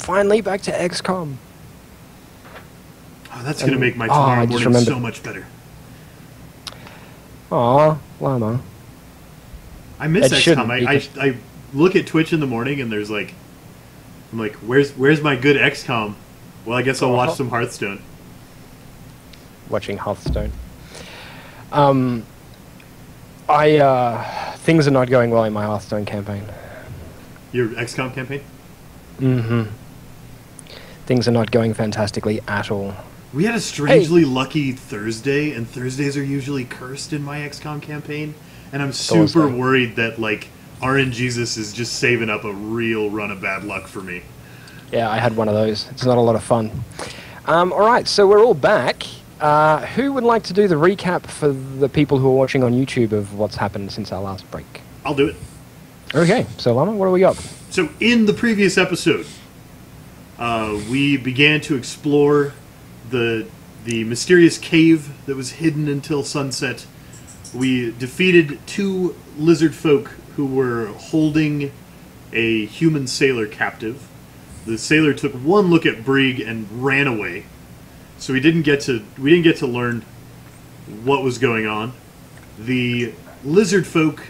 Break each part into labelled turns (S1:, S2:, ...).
S1: Finally back to XCOM.
S2: Oh, that's going to make my tomorrow morning so much better.
S1: Aw, llama.
S2: I miss XCOM. I look at Twitch in the morning and there's like... I'm like, where's my good XCOM? Well, I guess I'll watch some Hearthstone.
S1: Watching Hearthstone. Things are not going well in my Hearthstone campaign.
S2: Your XCOM campaign?
S1: Mm-hmm. Things are not going fantastically at all.
S2: We had a strangely lucky Thursday, and Thursdays are usually cursed in my XCOM campaign, and I'm super worried that, like, RNGesus is just saving up a real run of bad luck for me.
S1: Yeah, I had one of those. It's not a lot of fun. Alright, so we're all back. Who would like to do the recap for the people who are watching on YouTube of what's happened since our last break?
S2: I'll do it.
S1: Okay, so Lama, what do we got?
S2: So in the previous episode, we began to explore the mysterious cave that was hidden until sunset. We defeated 2 lizard folk who were holding a human sailor captive. The sailor took one look at Brig and ran away. So we didn't get to learn what was going on. The lizard folk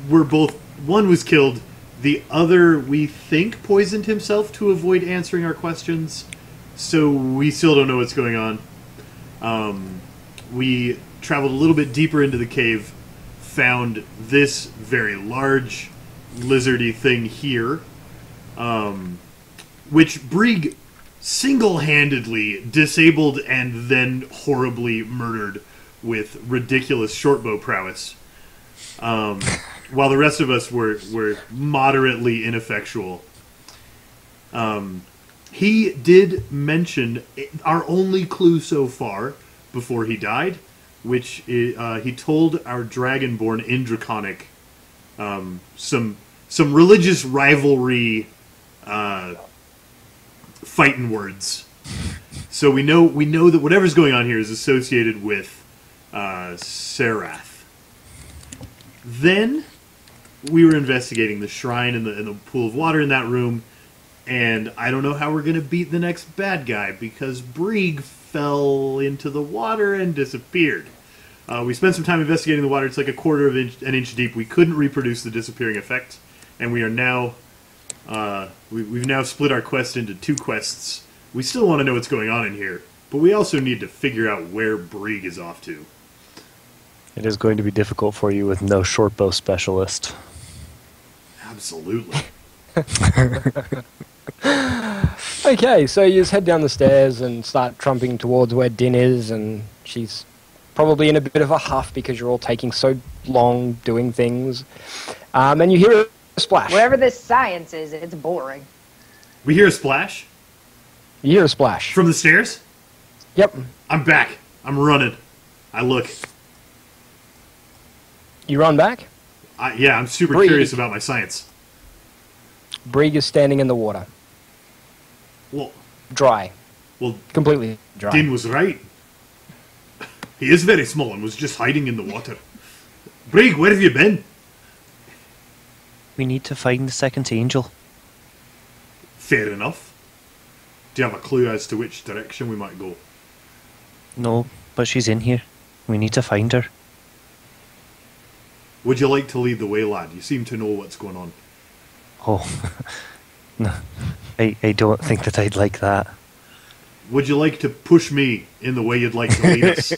S2: were both... One was killed. The other, we think, poisoned himself to avoid answering our questions. So we still don't know what's going on. We traveled a little bit deeper into the cave, found this very large lizardy thing here, which Brig single-handedly disabled and then horribly murdered with ridiculous shortbow prowess, while the rest of us were moderately ineffectual. He did mention our only clue so far before he died, which he told our Dragonborn in Draconic some religious rivalry fighting words. So we know that whatever's going on here is associated with Serath. Then we were investigating the shrine and the pool of water in that room, and I don't know how we're going to beat the next bad guy because Brig fell into the water and disappeared. We spent some time investigating the water. It's like a quarter of an inch deep. We couldn't reproduce the disappearing effect, and we are now we've now split our quest into 2 quests. We still want to know what's going on in here, but we also need to figure out where Brig is off to.
S3: It is going to be difficult for you with no shortbow specialist.
S2: Absolutely.
S1: Okay, so you just head down the stairs and start trumping towards where Din is, and she's probably in a bit of a huff because you're all taking so long doing things. And you hear a splash.
S4: Whatever this science is, it's boring.
S2: We hear a splash?
S1: You hear a splash.
S2: From the stairs?
S1: Yep.
S2: I'm back. I'm running. I look.
S1: You run back?
S2: Yeah, I'm super curious about my science.
S1: Brig is standing in the water.
S2: Well,
S1: dry.
S2: Well,
S1: completely dry.
S2: Din was right. He is very small and was just hiding in the water. Brig, where have you been?
S3: We need to find the second angel.
S2: Fair enough. Do you have a clue as to which direction we might go?
S3: No, but she's in here. We need to find her.
S2: Would you like to lead the way, lad? You seem to know what's going on.
S3: Oh, no. I don't think that I'd like that.
S2: Would you like to push me in the way you'd like to lead us?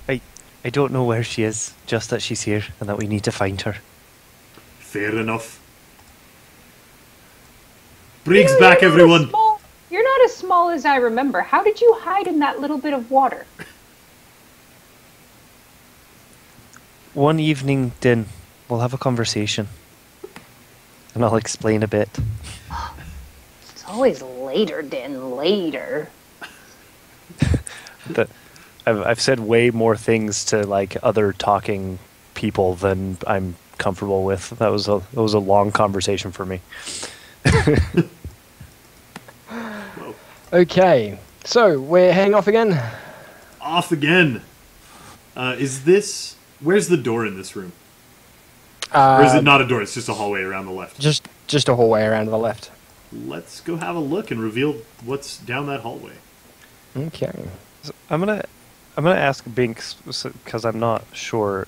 S3: I don't know where she is, just that she's here and that we need to find her.
S2: Fair enough. Brig's back, everyone!
S4: You're not as small as I remember. How did you hide in that little bit of water?
S3: One evening, Din, we'll have a conversation. And I'll explain a bit.
S4: It's always later, Din, later.
S3: I've said way more things to like other talking people than I'm comfortable with. That was a long conversation for me.
S1: Okay, so we're heading off again?
S2: Off again. Is this... Where's the door in this room? Or is it not a door, it's just a hallway around the left?
S1: Just a hallway around to the left.
S2: let's go have a look and reveal what's down that hallway.
S1: Okay.
S3: So I'm gonna ask Binks because I'm not sure.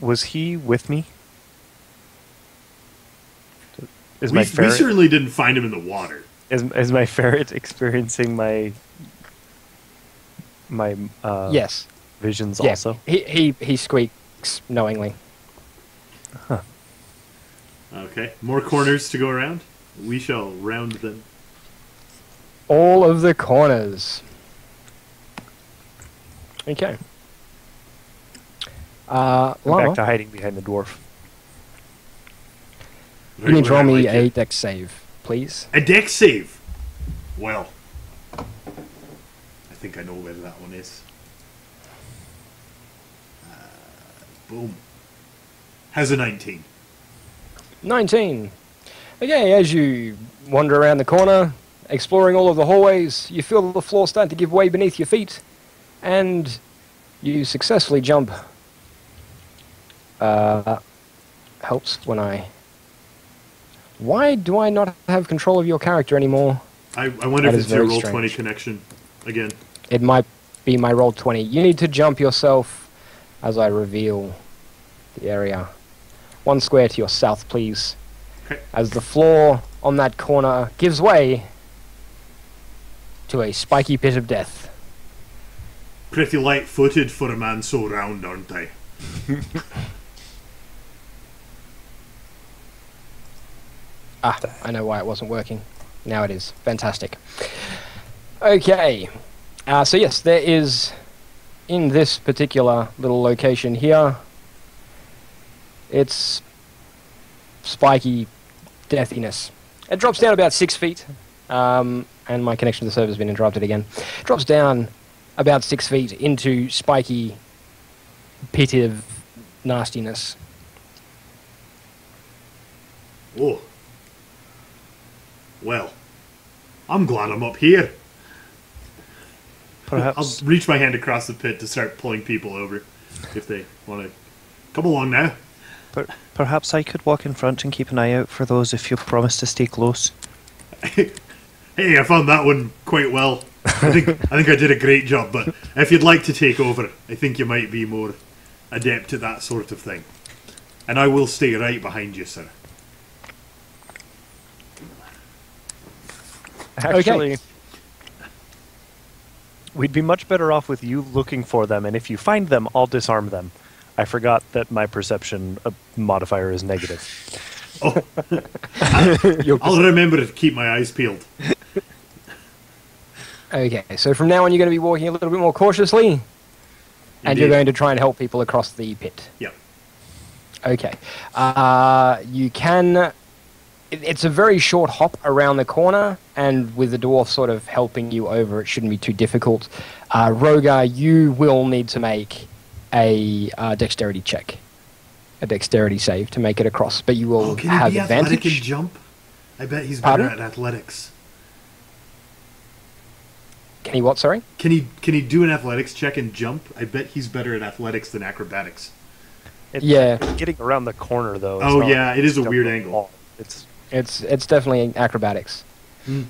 S3: Was he with me? Is
S2: We
S3: my ferret
S2: certainly didn't find him in the water.
S3: is my ferret experiencing my
S1: Yes.
S3: visions
S1: Yeah.
S3: also?
S1: He squeaks knowingly.
S2: Okay, more corners to go around. We shall round them.
S1: All of the corners. Okay.
S3: I'm
S1: Llama,
S3: back to hiding behind the dwarf.
S1: you need to roll me
S2: Like
S1: a
S2: it.
S1: dex save, please.
S2: A deck save. Well, I think I know where that one is. Boom. Has a 19.
S1: 19. Okay, as you wander around the corner, exploring all of the hallways, you feel the floor start to give way beneath your feet, and you successfully jump. Helps when I... Why do I not have control of your character anymore?
S2: I wonder
S1: That
S2: if
S1: is
S2: it's your
S1: very
S2: Roll20
S1: strange.
S2: connection again.
S1: It might be my roll 20. You need to jump yourself as I reveal the area. 1 square to your south, please.
S2: Okay.
S1: As the floor on that corner gives way to a spiky pit of death.
S2: Pretty light-footed for a man so round, aren't I?
S1: Ah, I know why it wasn't working. Now it is. Fantastic. Okay. So yes, there is, in this particular little location here, it's spiky deathiness. It drops down about 6 feet, and my connection to the server has been interrupted again. Drops down about 6 feet into spiky pit of nastiness.
S2: Oh. Well, I'm glad I'm up here.
S3: Perhaps
S2: I'll reach my hand across the pit to start pulling people over if they want to come along now.
S3: perhaps I could walk in front and keep an eye out for those if you promise to stay close.
S2: Hey, I found that one quite well. I think I did a great job, but if you'd like to take over, I think you might be more adept at that sort of thing. And I will stay right behind you, sir.
S3: Actually, we'd be much better off with you looking for them, and if you find them, I'll disarm them. I forgot that my perception modifier is negative.
S2: Oh, I'll remember to keep my eyes peeled.
S1: Okay, so from now on you're going to be walking a little bit more cautiously, and you're
S2: Indeed.
S1: going to try and help people across the pit.
S2: Yep.
S1: Okay. You can... It's a very short hop around the corner, and with the dwarf sort of helping you over, it shouldn't be too difficult. Rogar, you will need to make a dexterity check. A dexterity save to make it across, but you will
S2: Oh, can
S1: have
S2: he be athletic and
S1: advantage.
S2: jump? I bet he's better
S1: Pardon?
S2: at athletics.
S1: Can he what, sorry?
S2: Can he do an athletics check and jump? I bet he's better at athletics than acrobatics.
S1: Yeah.
S3: It's getting around the corner though. It's
S2: Oh,
S3: not
S2: yeah, it is a
S3: jumping
S2: weird
S3: the
S2: angle.
S3: wall. It's
S1: It's definitely acrobatics.
S2: Hmm.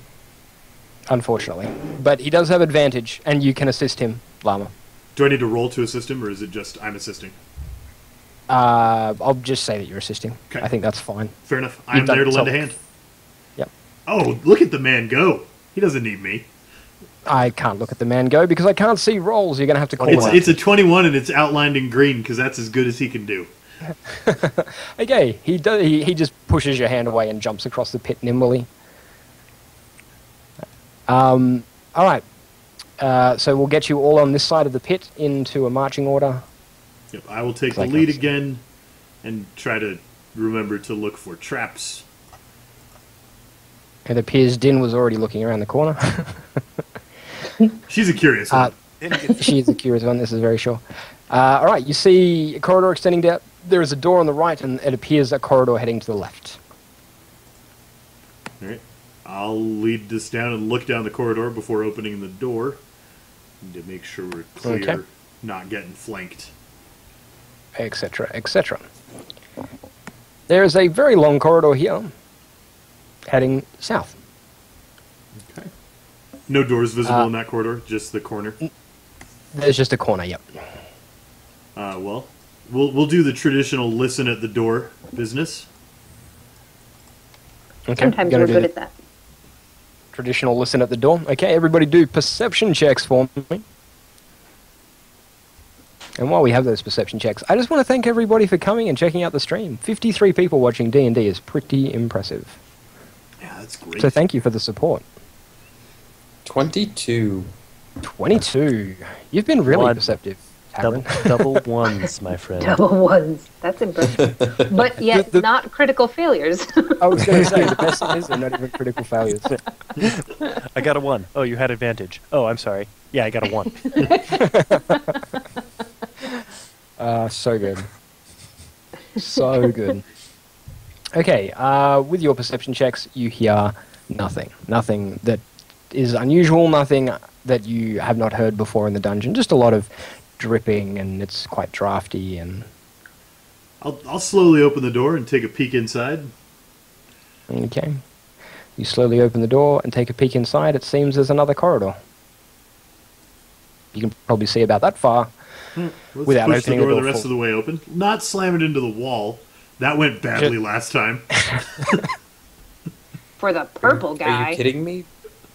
S1: Unfortunately. But he does have advantage, and you can assist him, Llama.
S2: Do I need to roll to assist him, or is it just I'm assisting?
S1: I'll just say that you're assisting.
S2: Okay.
S1: I think that's fine.
S2: Fair enough. I'm
S1: done
S2: there to
S1: it
S2: lend a
S1: yourself.
S2: hand.
S1: Yep.
S2: Oh, look at the man go. He doesn't need me.
S1: I can't look at the man go because I can't see rolls. You're going to have to call him out.
S2: It's a 21 and it's outlined in green because that's as good as he can do.
S1: Okay, he just pushes your hand away and jumps across the pit nimbly. All right. So we'll get you all on this side of the pit into a marching order.
S2: Yep, I will take the
S1: Like
S2: lead
S1: us.
S2: again and try to remember to look for traps.
S1: It appears Din was already looking around the corner.
S2: She's a curious
S1: Uh,
S2: one.
S1: She is a curious one, this is very sure. All right, you see a corridor extending down. There is a door on the right, and it appears a corridor heading to the left.
S2: All right. I'll lead this down and look down the corridor before opening the door to make sure we're clear,
S1: Okay.
S2: not getting flanked.
S1: Etc., etc. There is a very long corridor here, heading south.
S2: Okay. No doors visible in that corridor, just the corner.
S1: There's just a corner, yep.
S2: Well, we'll do the traditional listen at the door business.
S1: Okay.
S4: Sometimes
S1: gonna
S4: we're
S1: do
S4: good
S1: the
S4: at that.
S1: traditional listen at the door. Okay, everybody do perception checks for me. And while we have those perception checks, I just want to thank everybody for coming and checking out the stream. 53 people watching D&D is pretty impressive.
S2: Yeah, that's great.
S1: So thank you for the support.
S5: 22.
S1: 22. You've been really
S3: One.
S1: perceptive,
S3: Double,
S1: Cameron.
S3: double ones, my friend.
S4: Double ones. That's impressive. But yet, not critical failures.
S1: I was going to say, the best thing is they're not even critical failures.
S3: I got a 1. Oh, you had advantage. Oh, I'm sorry. Yeah, I got a 1.
S1: So good. So good. Okay, with your perception checks, you hear nothing. Nothing that is unusual, nothing that you have not heard before in the dungeon. Just a lot of dripping, and it's quite drafty. And
S2: I'll slowly open the door and take a peek inside.
S1: okay, you slowly open the door and take a peek inside. It seems there's another corridor. You can probably see about that far.
S2: Let's
S1: Without
S2: push the
S1: opening the
S2: door the
S1: door
S2: rest of the way open. Not slam it into the wall. That went badly last time.
S4: For the purple
S5: Are
S4: guy.
S5: you kidding me?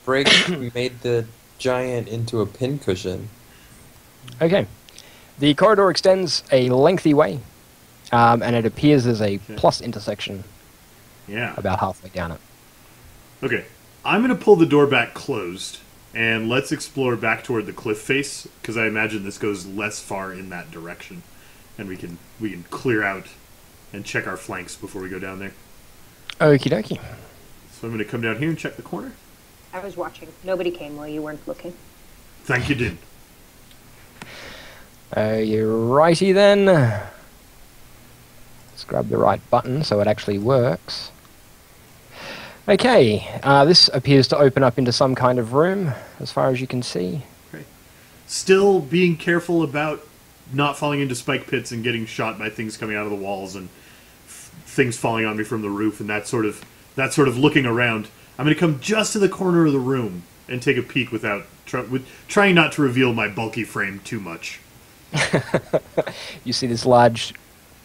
S5: Break made the giant into a pincushion.
S1: Okay. The corridor extends a lengthy way, and it appears there's a plus intersection
S2: Yeah.
S1: about halfway down it.
S2: Okay. I'm going to pull the door back closed, and let's explore back toward the cliff face, because I imagine this goes less far in that direction, and we can clear out and check our flanks before we go down there.
S1: Okie dokie.
S2: So I'm going to come down here and check the corner.
S4: I was watching. Nobody came while you weren't looking.
S2: Thank you, Din.
S1: Righty then. Let's grab the right button so it actually works. Okay, this appears to open up into some kind of room, as far as you can see.
S2: Still being careful about not falling into spike pits and getting shot by things coming out of the walls and things falling on me from the roof and that sort of looking around. I'm going to come just to the corner of the room and take a peek without trying not to reveal my bulky frame too much.
S1: You see this large,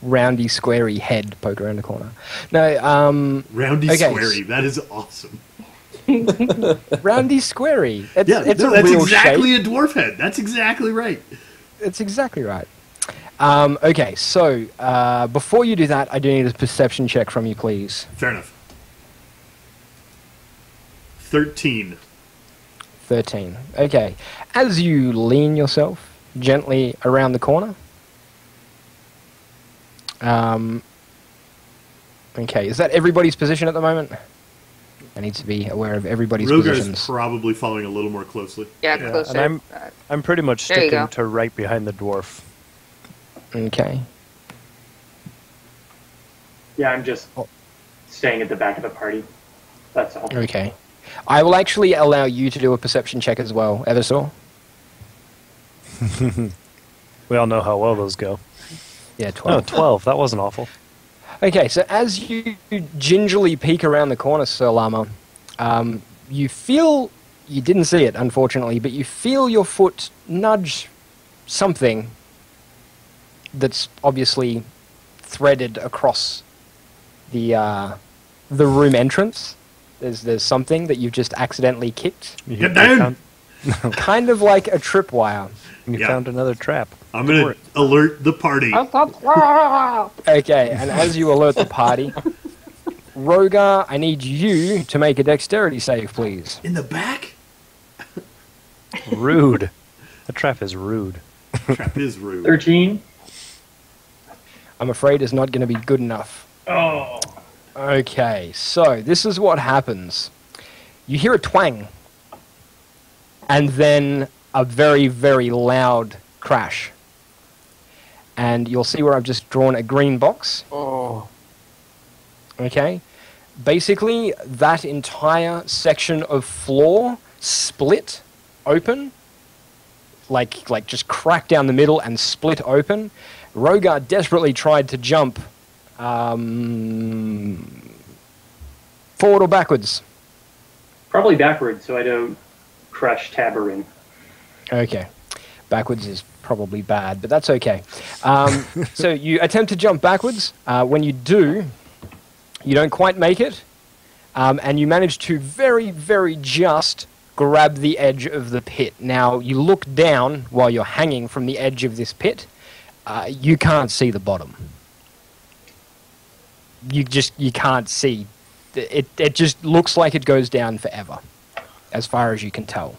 S1: roundy, squarey head poke around the corner. No,
S2: Roundy
S1: okay.
S2: squarey, that is awesome.
S1: roundy, squarey. It's
S2: Yeah,
S1: it's
S2: no,
S1: a
S2: that's
S1: real
S2: exactly
S1: shape.
S2: a dwarf head. That's exactly right.
S1: It's exactly right. Okay, so before you do that, I do need a perception check from you, please.
S2: Fair enough. 13.
S1: 13. Okay. As you lean yourself gently around the corner. Okay, is that everybody's position at the moment? I need to be aware of everybody's
S2: Rogar's
S1: positions.
S2: probably following a little more closely.
S6: Yeah,
S3: Yeah,
S6: closer.
S3: and I'm pretty much
S6: There you
S3: sticking
S6: go.
S3: to right behind the dwarf.
S1: Okay.
S7: Yeah, I'm just staying at the back of the party. That's all.
S1: Okay. I will actually allow you to do a perception check as well, Eversaw.
S3: We all know how well those go.
S1: Yeah,
S3: Oh,
S1: 12.
S3: 12. That wasn't awful.
S1: Okay, so as you gingerly peek around the corner, Sir Lama, you feel, you didn't see it, unfortunately, but you feel your foot nudge something that's obviously threaded across the room entrance. There's something that you've just accidentally kicked,
S2: Get down!
S1: kind of like a tripwire.
S3: You
S2: Yeah.
S3: found another trap.
S2: I'm going to alert the party.
S1: Okay, and as you alert the party, Rogar, I need you to make a dexterity save, please.
S2: In the back?
S3: Rude. The trap is rude.
S2: Trap is rude.
S7: 13.
S1: I'm afraid it's not going to be good enough.
S7: Oh.
S1: Okay, so this is what happens. You hear a twang, and then a very, very loud crash. And you'll see where I've just drawn a green box.
S5: Oh.
S1: Okay? Basically, that entire section of floor split open, like just cracked down the middle and split open. Rogar desperately tried to jump forward or backwards.
S7: Probably backwards, so I don't crush Tabarin.
S1: Okay. Backwards is probably bad, but that's okay. So you attempt to jump backwards. When you do, you don't quite make it, and you manage to very, very just grab the edge of the pit. Now, you look down while you're hanging from the edge of this pit. You can't see the bottom. You can't see. It just looks like it goes down forever, as far as you can tell.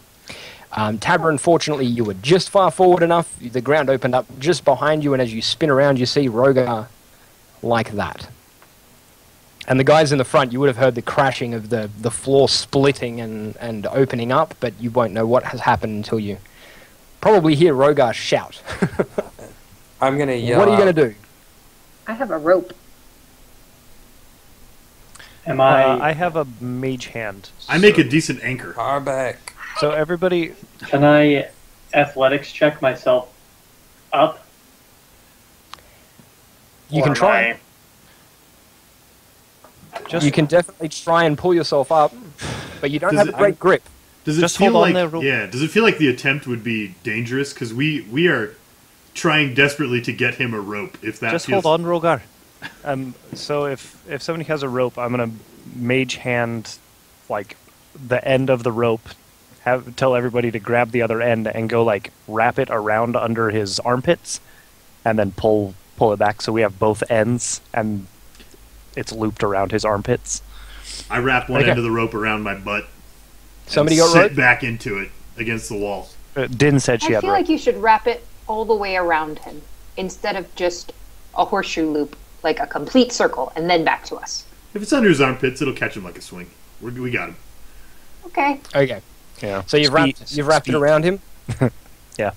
S1: Tabra, unfortunately, you were just far forward enough. The ground opened up just behind you, and as you spin around, you see Rogar like that. And the guys in the front, you would have heard the crashing of the floor splitting and opening up, but you won't know what has happened until you probably hear Rogar shout.
S5: I'm gonna yell.
S1: What are you going to do?
S4: I have a rope.
S7: Am I?
S3: I have a mage hand.
S2: I make a decent anchor.
S5: Harbeck.
S3: So everybody,
S7: Can I athletics check myself up?
S1: You
S7: Or
S1: can
S7: am
S1: try.
S7: I-
S3: just
S1: You can definitely try and pull yourself up, but you don't
S2: Does
S1: have
S2: it-
S1: a great grip.
S2: Does it
S3: Just
S2: feel
S3: hold on
S2: like
S3: there, Ro-
S2: Does it feel like the attempt would be dangerous? Because we are trying desperately to get him a rope. If that
S3: just
S2: feels
S3: hold on, Rogar. So if somebody has a rope, I'm gonna mage hand like the end of the rope. Tell everybody to grab the other end and go like wrap it around under his armpits, and then pull it back so we have both ends and it's looped around his armpits.
S2: I wrap one
S1: Okay.
S2: end of the rope around my butt. and
S1: Somebody got
S2: sit
S1: rope?
S2: back into it against the wall.
S3: Din said she
S4: I
S3: had
S4: feel
S3: rope.
S4: like you should wrap it all the way around him instead of just a horseshoe loop, like a complete circle, and then back to us.
S2: If it's under his armpits, it'll catch him like a swing. We got him.
S4: Okay.
S1: Okay.
S3: Yeah.
S1: So you've wrapped it around him?
S3: Yeah.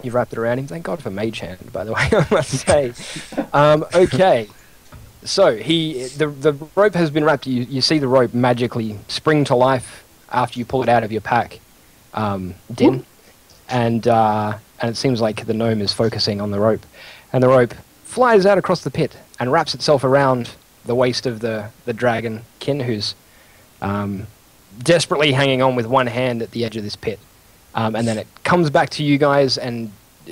S1: You've wrapped it around him. Thank God for Mage Hand, by the way, I must say. Okay. So the rope has been wrapped. You see the rope magically spring to life after you pull it out of your pack, Din. And it seems like the gnome is focusing on the rope. And the rope flies out across the pit and wraps itself around the waist of the dragon kin, who's desperately hanging on with one hand at the edge of this pit. And then it comes back to you guys, and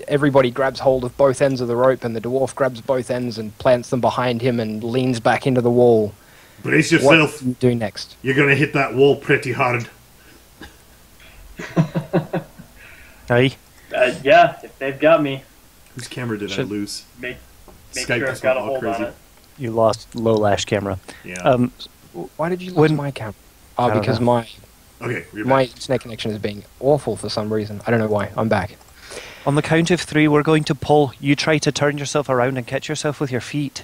S1: everybody grabs hold of both ends of the rope, and the dwarf grabs both ends and plants them behind him and leans back into the wall.
S2: Brace
S1: What
S2: yourself.
S1: do you do next?
S2: You're gonna hit that wall pretty hard.
S3: Aye.
S7: Yeah, if they've got me,
S2: Whose camera did I
S3: Should-
S2: lose?
S7: make
S2: Skype
S7: sure I've
S2: just
S7: got a
S2: went all
S7: hold on
S2: crazy.
S7: it.
S3: You lost low lash camera.
S2: Yeah.
S1: Why did you lose
S3: When-
S1: my camera?
S3: I
S1: Oh,
S3: don't
S1: because
S3: know.
S2: Okay, we're
S1: my
S2: back.
S1: internet connection is being awful for some reason. I don't know why. I'm back.
S3: On the count of 3, we're going to pull. You try to turn yourself around and catch yourself with your feet.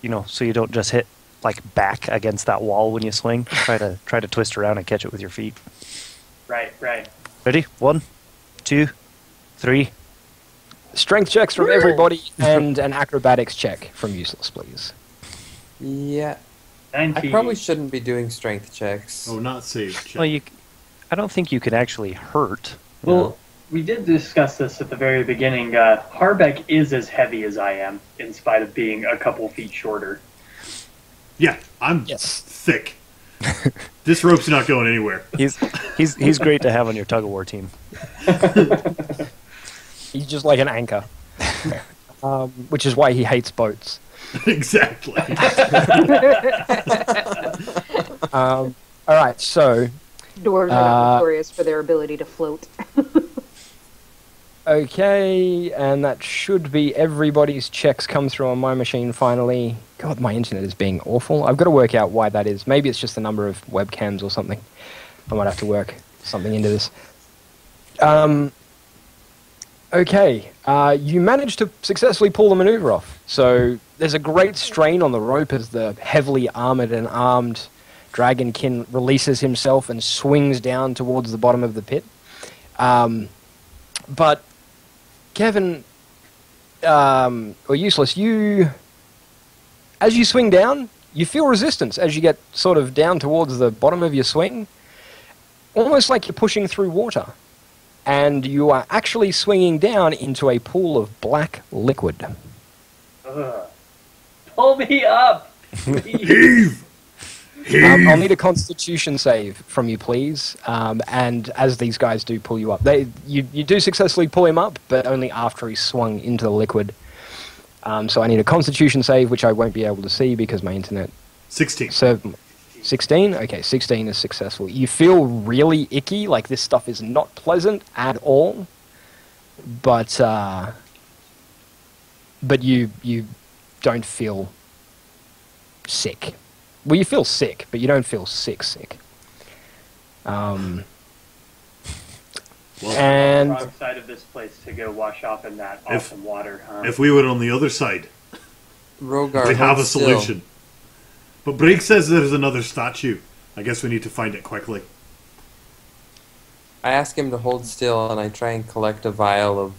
S3: You know, so you don't just hit like back against that wall when you swing. Try to twist around and catch it with your feet.
S7: Right.
S3: Ready? 1, 2, 3.
S1: Strength checks from everybody and an acrobatics check from Useless, please.
S5: Yeah.
S7: 19.
S5: I probably shouldn't be doing strength checks.
S2: Oh, not save. Check.
S3: Well, I don't think you can actually hurt.
S7: Well, we did discuss this at the very beginning. Harbeck is as heavy as I am, in spite of being a couple feet shorter.
S2: Yeah, I'm
S1: Yes.
S2: thick. This rope's not going anywhere.
S3: He's great to have on your tug of war team.
S1: He's just like an anchor. Which is why he hates boats.
S2: Exactly.
S1: All right, so
S4: Dwarves are not notorious for their ability to float.
S1: okay, and that should be everybody's checks come through on my machine finally. God, my internet is being awful. I've got to work out why that is. Maybe it's just the number of webcams or something. I might have to work something into this. Okay, you managed to successfully pull the maneuver off. So there's a great strain on the rope as the heavily armored and armed dragonkin releases himself and swings down towards the bottom of the pit. But Kevin, or Useless, as you swing down, you feel resistance as you get sort of down towards the bottom of your swing, almost like you're pushing through water. And you are actually swinging down into a pool of black liquid.
S7: Ugh. Pull me up!
S2: Heave! Heave!
S1: I'll need a Constitution save from you, please. And as these guys do pull you up, you do successfully pull him up, but only after he's swung into the liquid. So I need a Constitution save, which I won't be able to see because my internet
S2: 16.
S1: served. 16? Okay, 16 is successful. You feel really icky, like this stuff is not pleasant at all, but you don't feel sick. Well, you feel sick, but you don't feel sick.
S2: Well,
S1: And
S7: Wrong side of this place to go wash off in that awesome water, huh?
S2: if we were on the other side,
S5: Rogar,
S2: we'd have
S5: hold
S2: a
S5: still.
S2: solution. But Brake says there's another statue. I guess we need to find it quickly.
S5: I ask him to hold still, and I try and collect a vial of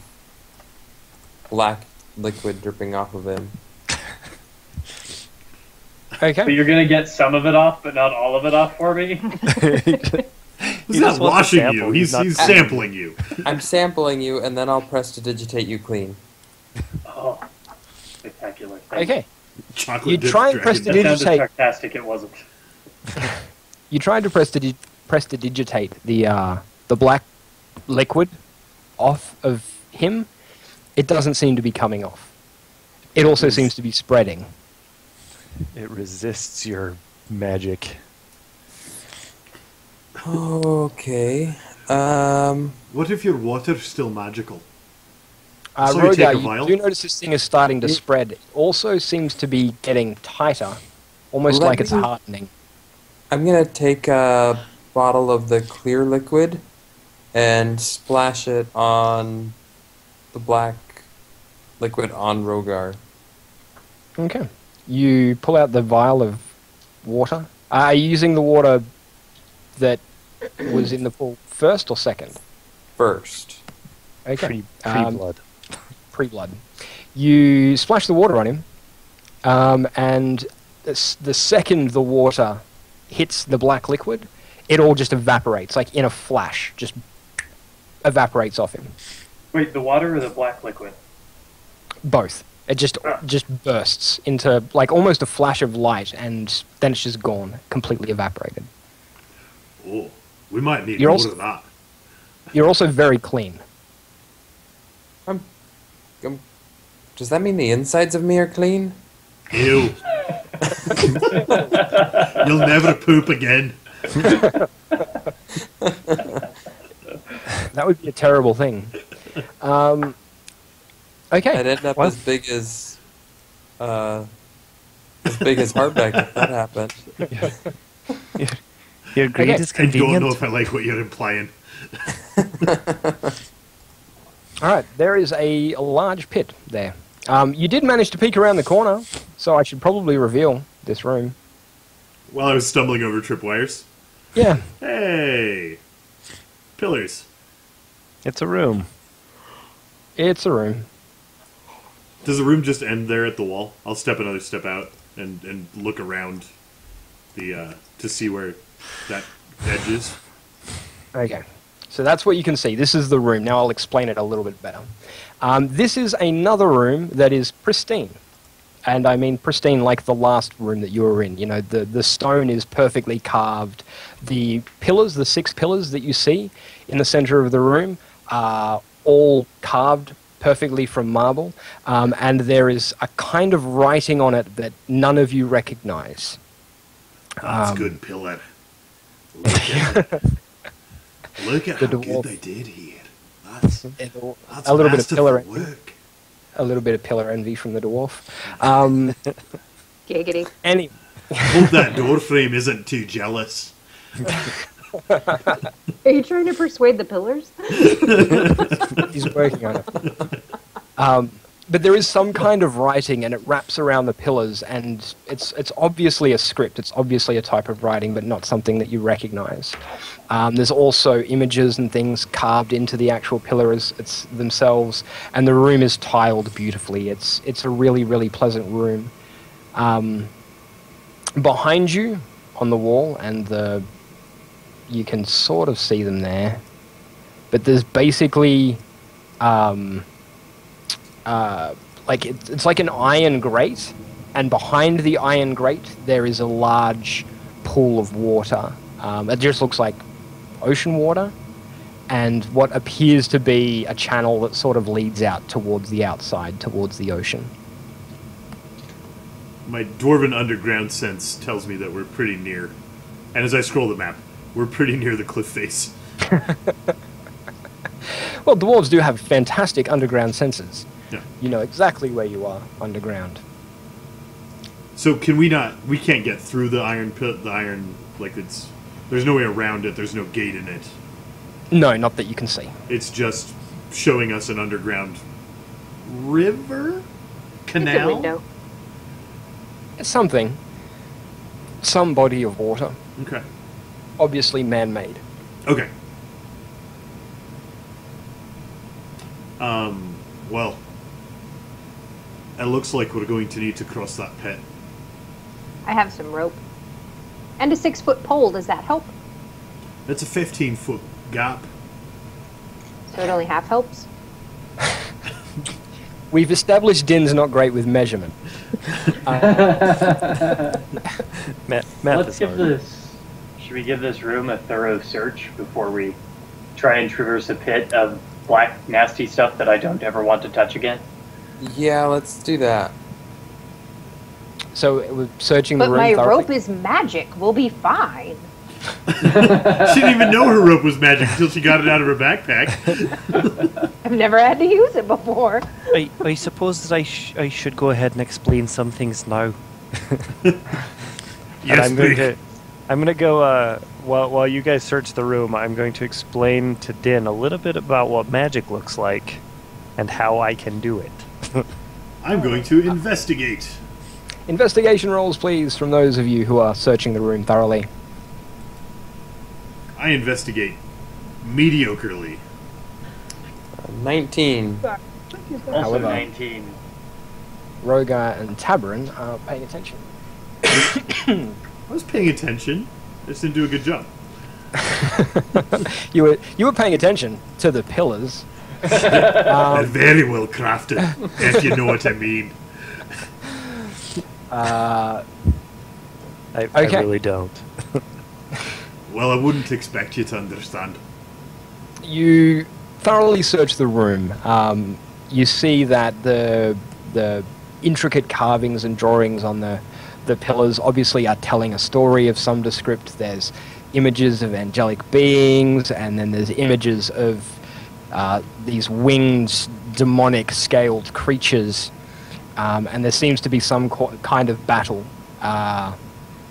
S5: black liquid dripping off of him.
S7: But
S1: okay,
S7: you're gonna get some of it off, but not all of it off for me?
S2: He's
S3: He
S2: not
S3: just wants to
S2: washing
S3: sample,
S2: you. He's
S3: not-
S2: sampling you.
S5: I'm sampling you, and then I'll prestidigitate you clean.
S7: Oh, spectacular. Thank
S1: okay.
S2: Chocolate
S1: You
S2: dipped
S1: try and
S2: dragon.
S1: press
S7: That sounded
S1: Digitate.
S7: sarcastic. It wasn't.
S1: You tried to prestidigitate the black liquid off of him. It doesn't seem to be coming off. It also seems to be spreading.
S3: It resists your magic.
S5: Okay.
S2: What if your water's still magical? So you take
S1: Rogar,
S2: a
S1: you
S2: vial?
S1: do notice this thing is starting to spread. It also seems to be getting tighter, almost
S5: Let
S1: like it's
S5: me-
S1: hardening.
S5: I'm gonna take a bottle of the clear liquid and splash it on the black liquid on Rogar.
S1: Okay. You pull out the vial of water. Are you using the water that was in the pool first or second?
S5: First.
S1: Okay.
S3: Pre-blood.
S1: Pre-blood. You splash the water on him, and the second the water hits the black liquid, it all just evaporates, like in a flash, just evaporates off him.
S7: Wait, the water or the black liquid?
S1: Both. It just bursts into like almost a flash of light, and then it's just gone, completely evaporated.
S2: Oh, we might need
S1: You're
S2: more
S1: also-
S2: of that.
S1: You're also very clean.
S5: Does that mean the insides of me are clean?
S2: Ew. You'll never poop again.
S1: That would be a terrible thing. Okay.
S5: I'd end up
S3: What?
S5: as big as Hardback if that happened.
S3: Your greed
S1: Okay.
S3: is
S2: I don't know
S3: convenient.
S2: if I like what you're implying.
S1: All right, there is a large pit there. You did manage to peek around the corner, so I should probably reveal this room.
S2: While I was stumbling over tripwires.
S1: Yeah,
S2: Hey! Pillars.
S3: It's a room.
S1: it's a room.
S2: Does the room just end there at the wall? I'll step another step out and look around the to see where that edge is.
S1: Okay, so that's what you can see. This is the room. Now I'll explain it a little bit better. This is another room that is pristine. And I mean pristine like the last room that you were in. You know, the stone is perfectly carved. The pillars, the 6 pillars that you see in the center of the room are all carved perfectly from marble. And there is a kind of writing on it that none of you recognize.
S2: That's good pillar. Look at
S1: The
S2: how
S1: dwarf.
S2: good they did here. That's
S1: A little bit of
S2: masterful
S1: pillar
S2: work.
S1: a little bit of pillar envy from the dwarf.
S4: Giggity.
S1: Any,
S2: Hope that door frame isn't too jealous.
S4: Are you trying to persuade the pillars?
S1: he's working on it. But there is some kind of writing, and it wraps around the pillars, and it's obviously a script. It's obviously a type of writing, but not something that you recognize. There's also images and things carved into the actual pillars themselves, and the room is tiled beautifully. It's a really, really pleasant room. Behind you, on the wall, and you can sort of see them there, but there's basically like it's like an iron grate And behind the iron grate, there is a large pool of water. It just looks like ocean water, and what appears to be a channel that sort of leads out towards the outside, towards the ocean.
S2: My dwarven underground sense tells me that we're pretty near. And as I scroll the map, we're pretty near the cliff face.
S1: Well, dwarves do have fantastic underground senses.
S2: Yeah.
S1: You know exactly where you are underground.
S2: So can we not? We can't get through the iron pit. The iron, like it's. There's no way around it. There's no gate in it.
S1: No, not that you can see.
S2: It's just showing us an underground river, canal.
S4: It's a window.
S1: It's something. Some body of water.
S2: Okay.
S1: Obviously man-made.
S2: Okay. Well, it looks like we're going to need to cross that pit.
S4: I have some rope. And a 6-foot pole. Does that help?
S2: It's a 15-foot gap.
S4: So it only half helps?
S1: We've established Din's not great with measurement.
S3: Matt
S7: Let's
S3: is
S7: give
S3: hard.
S7: this. Should we give this room a thorough search before we try and traverse a pit of black, nasty stuff that I don't ever want to touch again?
S5: Yeah, let's do that.
S1: So we're searching the
S4: But
S1: room
S4: my
S1: thoroughly.
S4: rope is magic. We'll be fine.
S2: She didn't even know her rope was magic until she got it out of her backpack.
S4: I've never had to use it before.
S3: I suppose that I should go ahead and explain some things now. And
S2: Yes,
S3: I'm going to go, while you guys search the room, I'm going to explain to Din a little bit about what magic looks like and how I can do it.
S2: I'm going to investigate.
S1: Investigation rolls, please, from those of you who are searching the room thoroughly.
S2: I investigate mediocrely.
S5: 19.
S7: Also
S1: However-
S7: 19.
S1: Rogar and Tabarin are paying attention.
S2: I was paying attention. I just didn't do a good job.
S1: You were paying attention to the pillars.
S2: They're very well crafted, if you know what I mean.
S3: I
S1: Okay.
S3: really don't.
S2: Well, I wouldn't expect you to understand.
S1: You thoroughly search the room. You see that the intricate carvings and drawings on the pillars obviously are telling a story of some descript. There's images of angelic beings, and then there's images of these winged, demonic, scaled creatures. And there seems to be some kind of battle,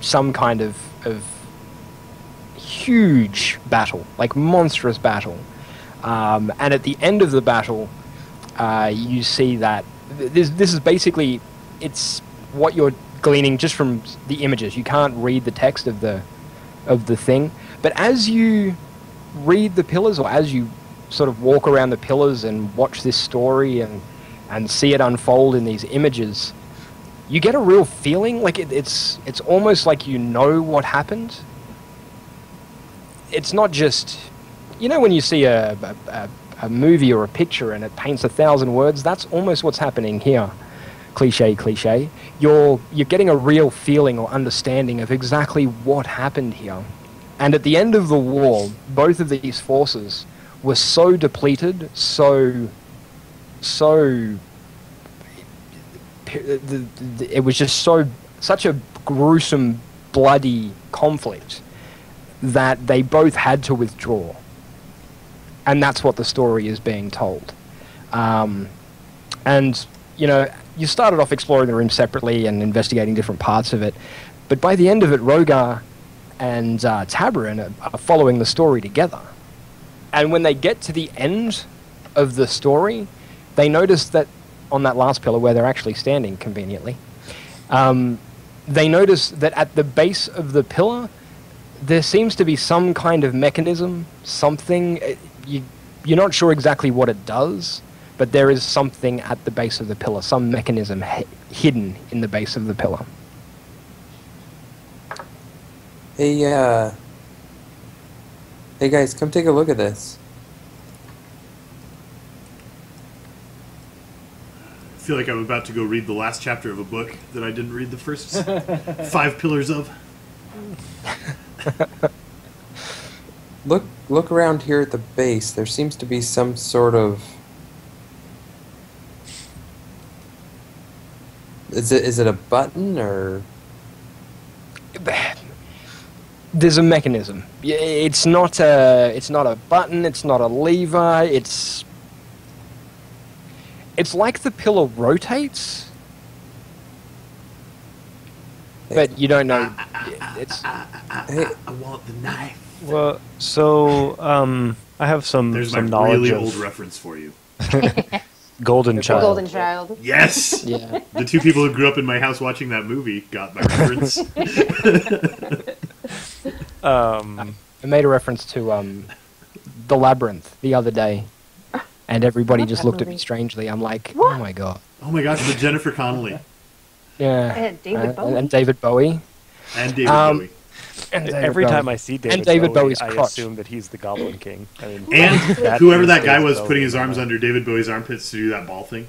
S1: some kind of huge battle, like monstrous battle. And at the end of the battle, you see that this is basically, it's what you're gleaning just from the images. You can't read the text of the thing, but as you read the pillars, or as you sort of walk around the pillars and watch this story and see it unfold in these images, you get a real feeling like it's almost like you know what happened. It's not just, you know, when you see a movie or a picture and it paints 1,000 words, that's almost what's happening here. Cliche. You're getting a real feeling or understanding of exactly what happened here. And at the end of the war, both of these forces were so depleted, it was just such a gruesome, bloody conflict that they both had to withdraw. And that's what the story is being told. And, you know, you started off exploring the room separately and investigating different parts of it, but by the end of it, Rogar and Tabarin are following the story together. And when they get to the end of the story, they notice that on that last pillar where they're actually standing conveniently, they notice that at the base of the pillar, there seems to be some kind of mechanism, something, you're not sure exactly what it does, but there is something at the base of the pillar, some mechanism hidden in the base of the pillar.
S5: Hey guys, come take a look at this.
S2: feel like I'm about to go read the last chapter of a book that I didn't read the first 5 pillars of.
S5: Look around here at the base. There seems to be some sort of... Is it a button or...
S1: There's a mechanism. It's not a button. It's not a lever. It's like the pillar rotates, but you don't know. It's
S5: Hey,
S2: I want the knife.
S3: Well, so I have some
S2: There's my
S3: knowledge
S2: really
S3: of
S2: old reference for you.
S3: Golden Child.
S4: Golden Child.
S2: Yes!
S1: yeah.
S2: The 2 people who grew up in my house watching that movie got my reference.
S1: I made a reference to the Labyrinth the other day, and everybody just looked at me strangely. I'm like, oh my god.
S2: Oh my gosh, with Jennifer Connelly.
S1: Yeah.
S4: And David Bowie.
S1: And David Bowie.
S2: And David Bowie.
S1: And David
S3: Every
S1: Bowie.
S3: time I see David,
S1: And David
S3: Bowie,
S1: Bowie's
S3: I
S1: crotch.
S3: assume that he's the Goblin King. I mean,
S2: And
S3: that
S2: whoever
S3: is
S2: that guy
S3: David
S2: was
S3: Bowie
S2: putting his
S3: in
S2: arms
S3: my-
S2: under David Bowie's armpits to do that ball thing.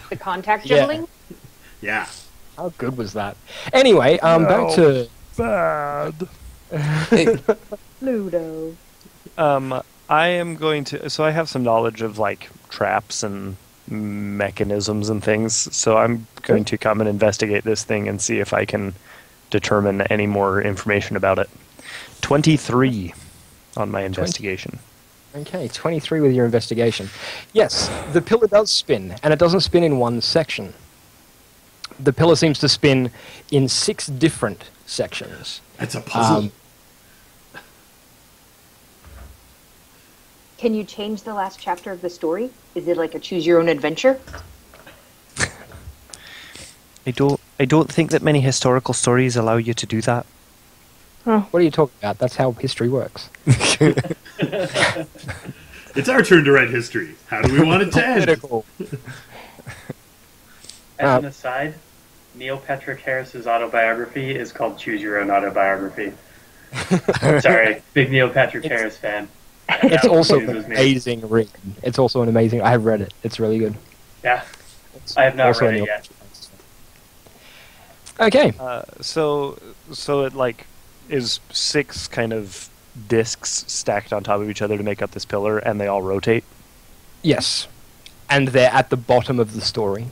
S4: The contact
S1: Yeah.
S4: juggling.
S2: Yeah.
S1: How good was that? Anyway, back to
S3: Bad.
S5: hey,
S4: Ludo.
S3: I am going to. So I have some knowledge of like traps and mechanisms and things. So I'm going to come and investigate this thing and see if I can determine any more information about it. 23 on my investigation.
S1: Okay, 23 with your investigation. Yes, the pillar does spin, and it doesn't spin in one section. The pillar seems to spin in 6 different sections.
S2: It's a puzzle.
S4: Can you change the last chapter of the story? Is it like a choose your own adventure?
S3: I don't think that many historical stories allow you to do that.
S1: What are you talking about? That's how history works.
S2: It's our turn to write history. How do we want it to end?
S1: Political.
S7: As an aside, Neil Patrick Harris's autobiography is called Choose Your Own Autobiography. Sorry, big Neil Patrick Harris fan.
S1: It's also an
S7: Confuses me.
S1: amazing read. It's also an amazing... I have read it. It's really good.
S7: Yeah,
S1: It's
S7: I have not
S1: also
S7: read
S1: a
S7: it
S1: Neil
S7: yet.
S1: Okay.
S3: So it like is 6 kind of discs stacked on top of each other to make up this pillar, and they all rotate.
S1: Yes. And they're at the bottom of the story.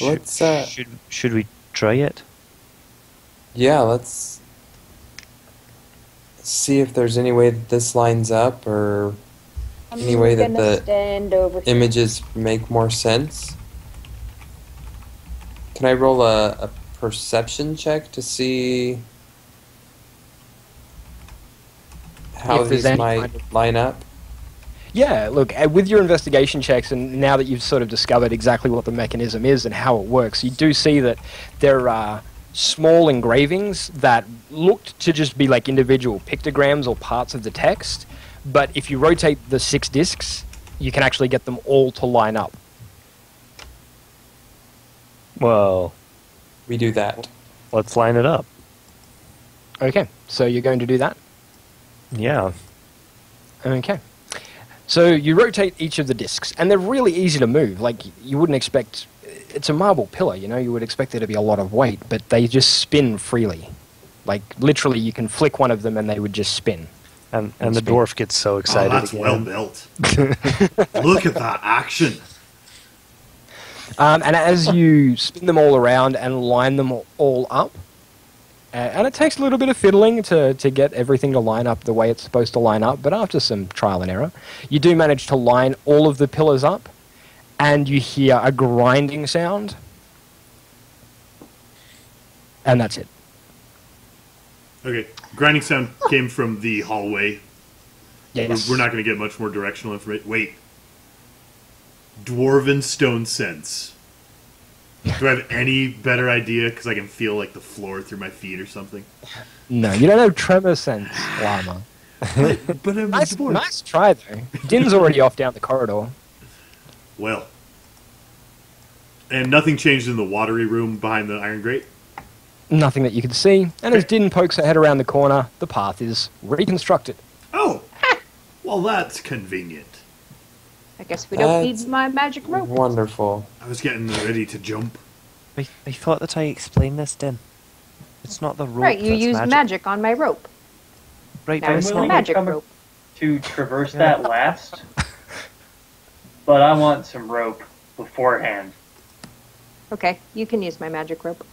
S5: let's
S3: Should we try it?
S5: yeah, let's see if there's any way that this lines up or any way that the
S4: stand over here.
S5: images make more sense. Can I roll a perception check to see how
S1: If there's
S5: these
S1: any
S5: might
S1: kind of-
S5: line up?
S1: Yeah, look, with your investigation checks, and now that you've sort of discovered exactly what the mechanism is and how it works, you do see that there are small engravings that looked to just be like individual pictograms or parts of the text, but if you rotate the 6 discs, you can actually get them all to line up.
S3: Well,
S5: We do that.
S3: let's line it up.
S1: Okay, so you're going to do that?
S3: Yeah.
S1: Okay. So you rotate each of the discs, and they're really easy to move. Like, you wouldn't expect... It's a marble pillar, you know? You would expect there to be a lot of weight, but they just spin freely. Like, literally, you can flick one of them and they would just spin.
S3: And the dwarf gets so
S2: Oh,
S3: excited
S2: that's
S3: again.
S2: well built. Look at that action.
S1: And as you spin them all around and line them all up, and it takes a little bit of fiddling to get everything to line up the way it's supposed to line up, but after some trial and error, you do manage to line all of the pillars up, and you hear a grinding sound, and that's it.
S2: Okay, grinding sound came from the hallway.
S1: Yes.
S2: We're not going to get much more directional information. Wait. Dwarven stone sense. Do I have any better idea? Because I can feel like the floor through my feet or something.
S1: No, you don't have tremor sense, llama.
S2: But I'm a
S1: Nice,
S2: dwarf.
S1: nice try, though. Din's already off down the corridor.
S2: Well. And nothing changed in the watery room behind the iron grate?
S1: Nothing that you can see, and as Din pokes her head around the corner, the path is reconstructed.
S2: Oh! Well, that's convenient.
S4: I guess we don't
S5: That's
S4: need my magic rope.
S5: Wonderful.
S2: I was getting ready to jump.
S3: I thought that I explained this, Din. It's not the rope.
S4: Right, you
S3: that's
S4: use magic on my rope.
S3: Right,
S4: Now
S3: but
S4: it's
S3: it's
S4: the
S7: willing
S3: not.
S7: to
S4: magic
S7: come-
S4: rope.
S7: To traverse that last, but I want some rope beforehand.
S4: Okay, you can use my magic rope.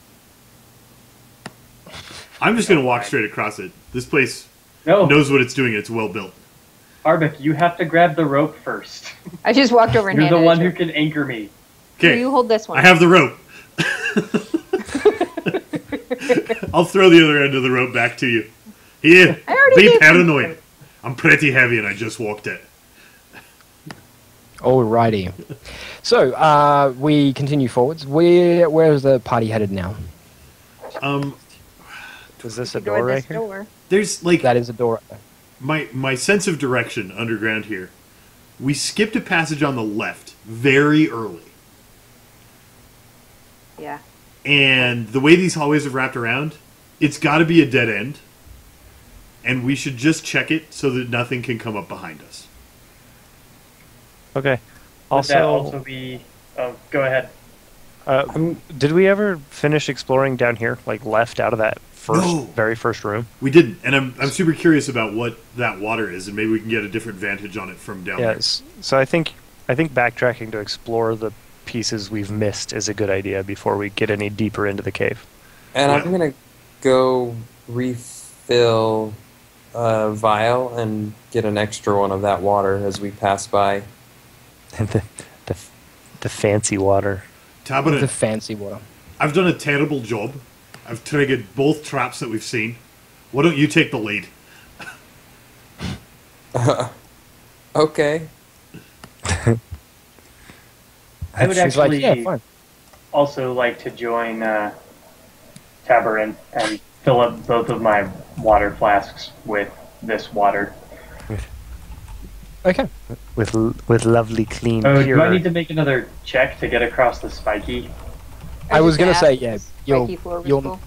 S2: I'm just going to walk straight across it. This place
S7: No,
S2: knows what it's doing. It's well built.
S7: Harbeck, you have to grab the rope first.
S4: I just walked over and
S7: You're the
S4: handed
S7: one
S4: it
S7: who
S4: to
S7: can anchor me.
S4: Here,
S2: Okay,
S4: you hold this one.
S2: I have the rope. I'll throw the other end of the rope back to you. Here,
S4: I already
S2: be
S4: gave you
S2: paranoid. I'm pretty heavy and I just walked it.
S1: Alrighty. So, we continue forwards. Where is the party headed now?
S3: Is this a
S4: Door
S3: door right
S4: this
S3: here?
S4: door.
S2: There's like
S1: That is a door.
S2: my sense of direction underground here. We skipped a passage on the left very early.
S4: Yeah.
S2: And the way these hallways have wrapped around, it's got to be a dead end. And we should just check it so that nothing can come up behind us.
S3: Okay.
S7: Would that
S3: Also,
S7: also be... Oh, go ahead.
S3: did we ever finish exploring down here, like left out of that
S2: No.
S3: very first room?
S2: We didn't, and I'm super curious about what that water is, and maybe we can get a different vantage on it from down there.
S3: Yes. So I think backtracking to explore the pieces we've missed is a good idea before we get any deeper into the cave.
S5: And
S2: Yeah.
S5: I'm gonna go refill a vial and get an extra one of that water as we pass by.
S3: the fancy water.
S1: The
S2: Tabarin,
S1: fancy water.
S2: I've done a terrible job. I've triggered both traps that we've seen. Why don't you take the lead?
S5: Okay.
S7: I would
S1: She's like,
S7: actually
S1: yeah, fine.
S7: also like to join Tabarin and fill up both of my water flasks with this water.
S1: Okay.
S3: With lovely clean
S7: Oh,
S3: pure.
S7: do I need to make another check to get across the spiky?
S1: I was
S4: gonna
S1: gonna say,
S4: ask
S1: yeah,
S4: if the spiky floor was full.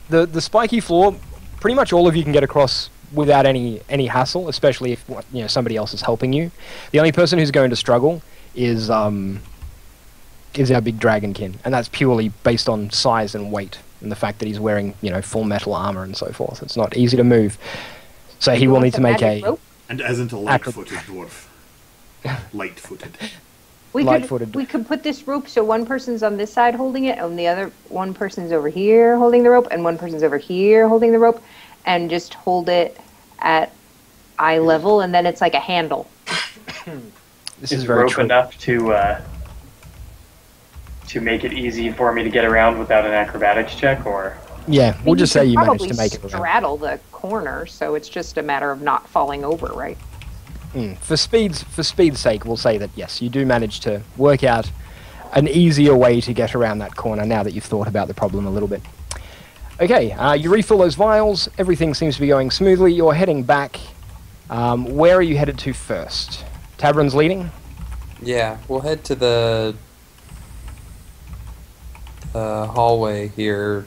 S1: the spiky floor, pretty much all of you can get across without any hassle, especially if somebody else is helping you. The only person who's going to struggle is our big dragonkin, and that's purely based on size and weight and the fact that he's wearing full metal armor and so forth. It's not easy to move, so he
S4: You
S1: will
S4: want
S1: need to
S4: the
S1: make
S4: magic
S1: a
S4: rope?
S2: And isn't a light-footed dwarf. Light-footed.
S1: Light-footed.
S4: We could put this rope so one person's on this side holding it, and the other one person's over here holding the rope, and one person's over here holding the rope, and just hold it at eye level, and then it's like a handle.
S1: This
S7: Is
S1: is very
S7: rope
S1: true.
S7: enough to make it easy for me to get around without an acrobatics check, or
S1: Yeah, we'll just say you managed to
S4: probably
S1: make it. around.
S4: straddle the corner, so it's just a matter of not falling over, right?
S1: For speed's sake, we'll say that yes, you do manage to work out an easier way to get around that corner now that you've thought about the problem a little bit. Okay, you refill those vials. Everything seems to be going smoothly. You're heading back. Where are you headed to first? Tabron's leading.
S5: Yeah, we'll head to the hallway here.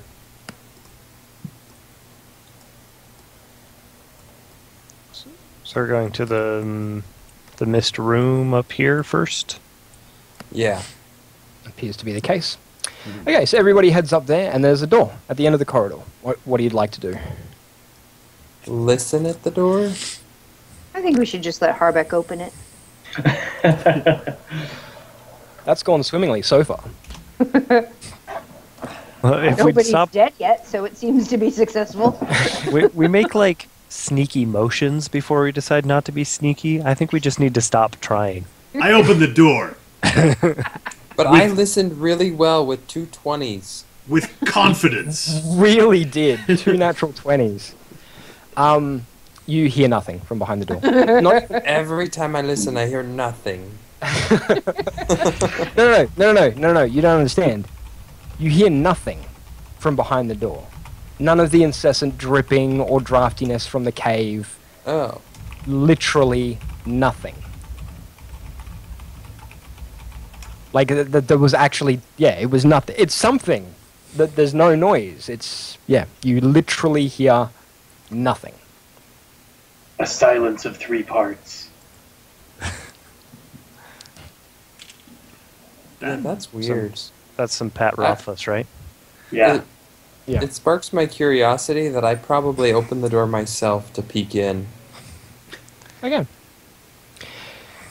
S3: So we're going to the mist room up here first.
S5: Yeah.
S1: Appears to be the case. Okay, so everybody heads up there, and there's a door at the end of the corridor. What do you like to do?
S5: Listen at the door.
S4: I think we should just let Harbeck open it.
S1: That's gone swimmingly so far.
S3: Well, if we
S4: Nobody's
S3: stop,
S4: dead yet, so it seems to be successful.
S3: we make like sneaky motions before we decide not to be sneaky. I think we just need to stop trying.
S2: I opened the door
S5: But I listened really well with 2 20s.
S2: with confidence.
S1: Really did. 2 natural 20s. You hear nothing from behind the door. Not,
S5: Every time I listen, I hear nothing.
S1: No. You don't understand. You hear nothing from behind the door. None of the incessant dripping or draftiness from the cave.
S5: Oh.
S1: Literally nothing. Like, there was actually... Yeah, it was nothing. It's something. There's no noise. It's... Yeah, you literally hear nothing.
S7: a silence of 3 parts.
S5: Yeah, that's weird.
S3: That's some Pat Rothfuss, right?
S7: Yeah.
S1: Yeah.
S5: It sparks my curiosity that I probably opened the door myself to peek in.
S1: Okay.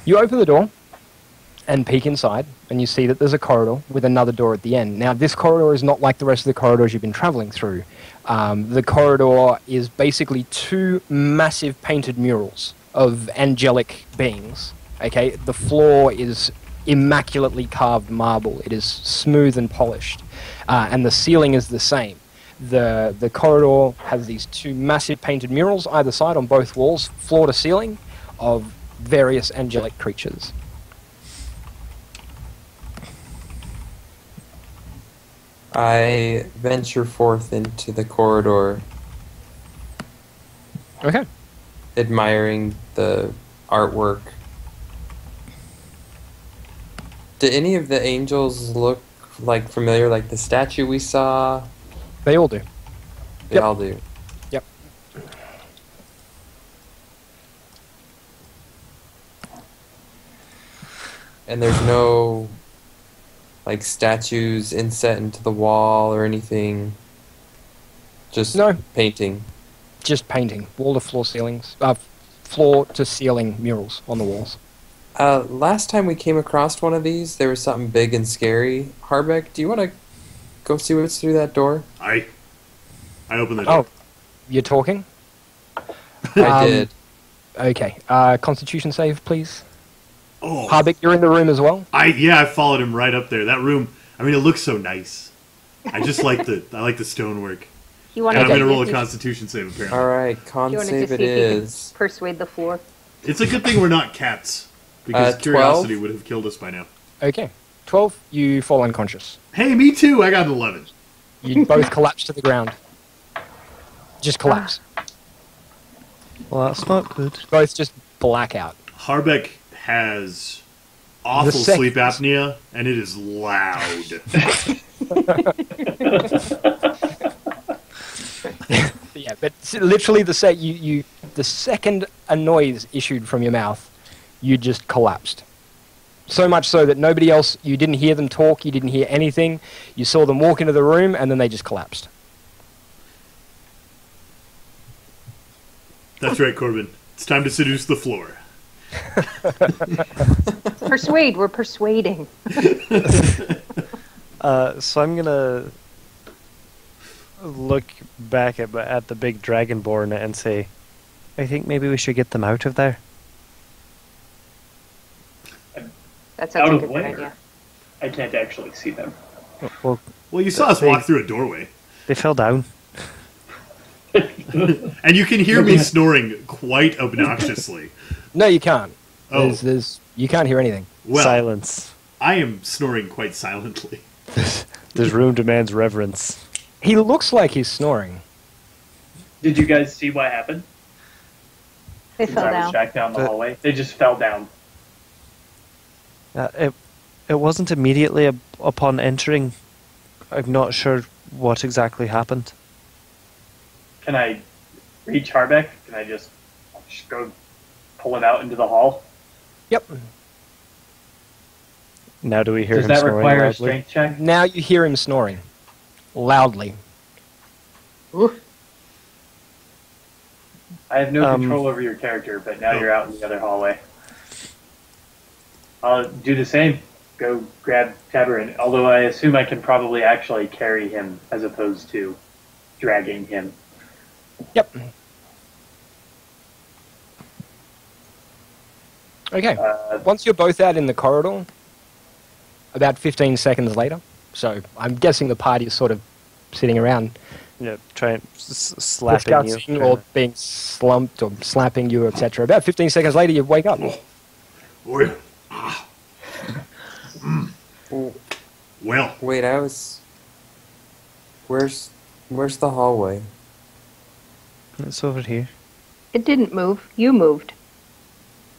S1: You open the door and peek inside, and you see that there's a corridor with another door at the end. Now, this corridor is not like the rest of the corridors you've been traveling through. The corridor is basically two massive painted murals of angelic beings. Okay, the floor is immaculately carved marble. It is smooth and polished, and the ceiling is the same. The corridor has these two massive painted murals either side on both walls, floor to ceiling, of various angelic creatures.
S5: I venture forth into the corridor,
S1: Okay.
S5: admiring the artwork. Do any of the angels look like familiar, like the statue we saw?
S1: They all do.
S5: They
S1: Yep.
S5: all do.
S1: Yep.
S5: And there's no like statues inset into the wall or anything. Just
S1: No.
S5: painting.
S1: Just painting. Wall to floor ceilings. Floor to ceiling murals on the walls.
S5: Last time we came across one of these, there was something big and scary. Harbeck, do you want to go see what's through that door?
S2: I opened the door.
S1: Oh, you're talking?
S5: I did.
S1: Okay. Constitution save, please.
S2: Oh,
S1: Harbeck, you're in the room as well?
S2: I followed him right up there. That room, I mean, it looks so nice. I just like the stonework.
S4: You
S2: And
S4: wanted
S2: I'm
S4: to
S2: going to roll a
S4: see if
S2: Constitution save, apparently.
S5: All right,
S4: you
S5: con
S4: wanted to
S5: save
S4: see
S5: it
S4: if you could
S5: is.
S4: persuade the floor.
S2: It's a good thing we're not cats, because
S5: 12?
S2: curiosity would have killed us by now.
S1: Okay. 12, you fall unconscious.
S2: Hey, me too. I got an 11.
S1: You both collapse to the ground. Just collapse.
S3: Well, that's not good.
S1: Both just black out.
S2: Harbeck has awful
S1: second-
S2: sleep apnea, and it is loud.
S1: Yeah, but literally the second a noise issued from your mouth, you just collapsed. So much so that nobody else, you didn't hear them talk, you didn't hear anything. You saw them walk into the room, and then they just collapsed.
S2: That's right, Corbin. It's time to seduce the floor.
S4: Persuade. We're persuading.
S3: So I'm gonna look back at the big dragonborn and say, I think maybe we should get them out of there.
S4: That sounds
S7: Out
S4: like
S7: of
S4: a good
S7: where?
S4: idea.
S7: I can't actually see them.
S3: Well,
S2: Well, you saw us walk through a doorway.
S3: they fell down.
S2: And you can hear me snoring quite obnoxiously.
S1: No, you can't.
S2: Oh.
S1: You can't hear anything.
S2: Well,
S3: Silence.
S2: I am snoring quite silently.
S3: This room demands reverence.
S1: He looks like he's snoring.
S7: Did you guys see what happened?
S4: They
S7: Since
S4: fell
S7: I was
S4: down.
S7: back down the
S3: The-
S7: hallway. They just fell down.
S3: It wasn't immediately upon entering. I'm not sure what exactly happened.
S7: Can I reach Harbeck? Can I just go pull him out into the hall?
S1: Yep.
S3: Now do we hear
S7: Does
S3: him
S7: that
S3: snoring
S7: require a
S3: loudly?
S7: strength check?
S1: Now you hear him snoring. Loudly.
S4: Oof.
S7: I have no
S3: Um,
S7: control over your character, but now you're out in the other hallway. I'll do the same. Go grab Tabarin, although I assume I can probably actually carry him as opposed to dragging him.
S1: Yep. Okay. Once you're both out in the corridor, about 15 seconds later, so I'm guessing the party is sort of sitting around
S3: Yeah, trying slapping you.
S1: discussing or being slumped or slapping you, etc. About 15 seconds later, you wake up.
S2: Well,
S5: Wait, Where's the hallway?
S3: It's over here.
S4: It didn't move. You moved.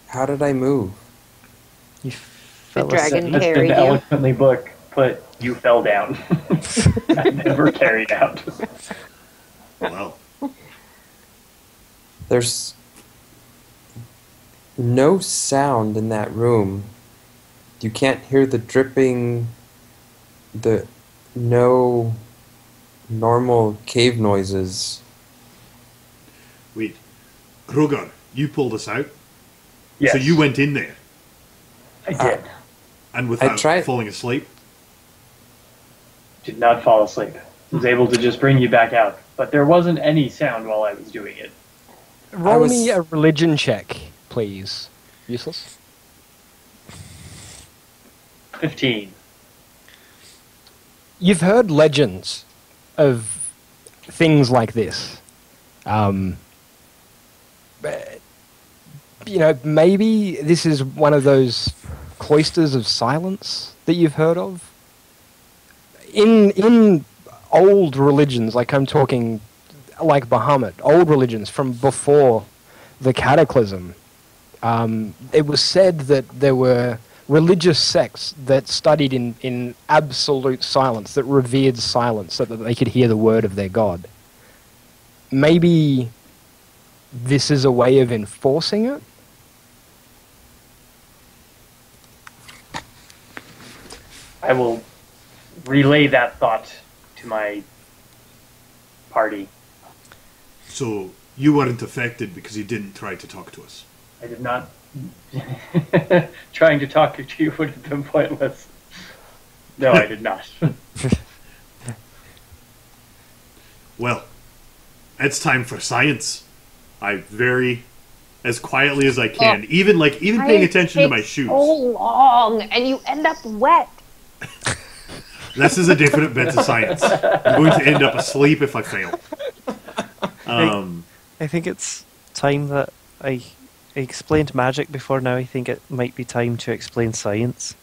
S5: How did I move?
S3: You
S4: The
S3: fell asleep.
S4: dragon
S7: That's
S4: carried
S7: been
S4: you.
S7: eloquently book, but you fell down. I never carried out.
S2: well.
S5: There's no sound in that room. you can't hear the dripping, no normal cave noises.
S2: Wait, Rogar, you pulled us out?
S7: Yes.
S2: So you went in there?
S7: I did.
S2: And without
S5: tried-
S2: falling asleep?
S7: Did not fall asleep. Was able to just bring you back out. But there wasn't any sound while I was doing it.
S1: Roll me a religion check, please. Useless.
S7: 15.
S1: You've heard legends of things like this. But, you know, maybe this is one of those cloisters of silence that you've heard of. In old religions, like I'm talking like Bahamut, old religions from before the Cataclysm, it was said that there were religious sects that studied in absolute silence, that revered silence so that they could hear the word of their god. Maybe this is a way of enforcing it?
S7: I will relay that thought to my party.
S2: So you weren't affected because you didn't try to talk to us?
S7: I did not. Trying to talk to you would have been pointless. No, I did not.
S2: Well, it's time for science. I very, as quietly as I can, even paying attention to my shoes.
S4: So long, and you end up wet.
S2: This is a different bit of science. I'm going to end up asleep if I fail.
S3: I think it's time that I explained magic before. Now I think it might be time to explain science.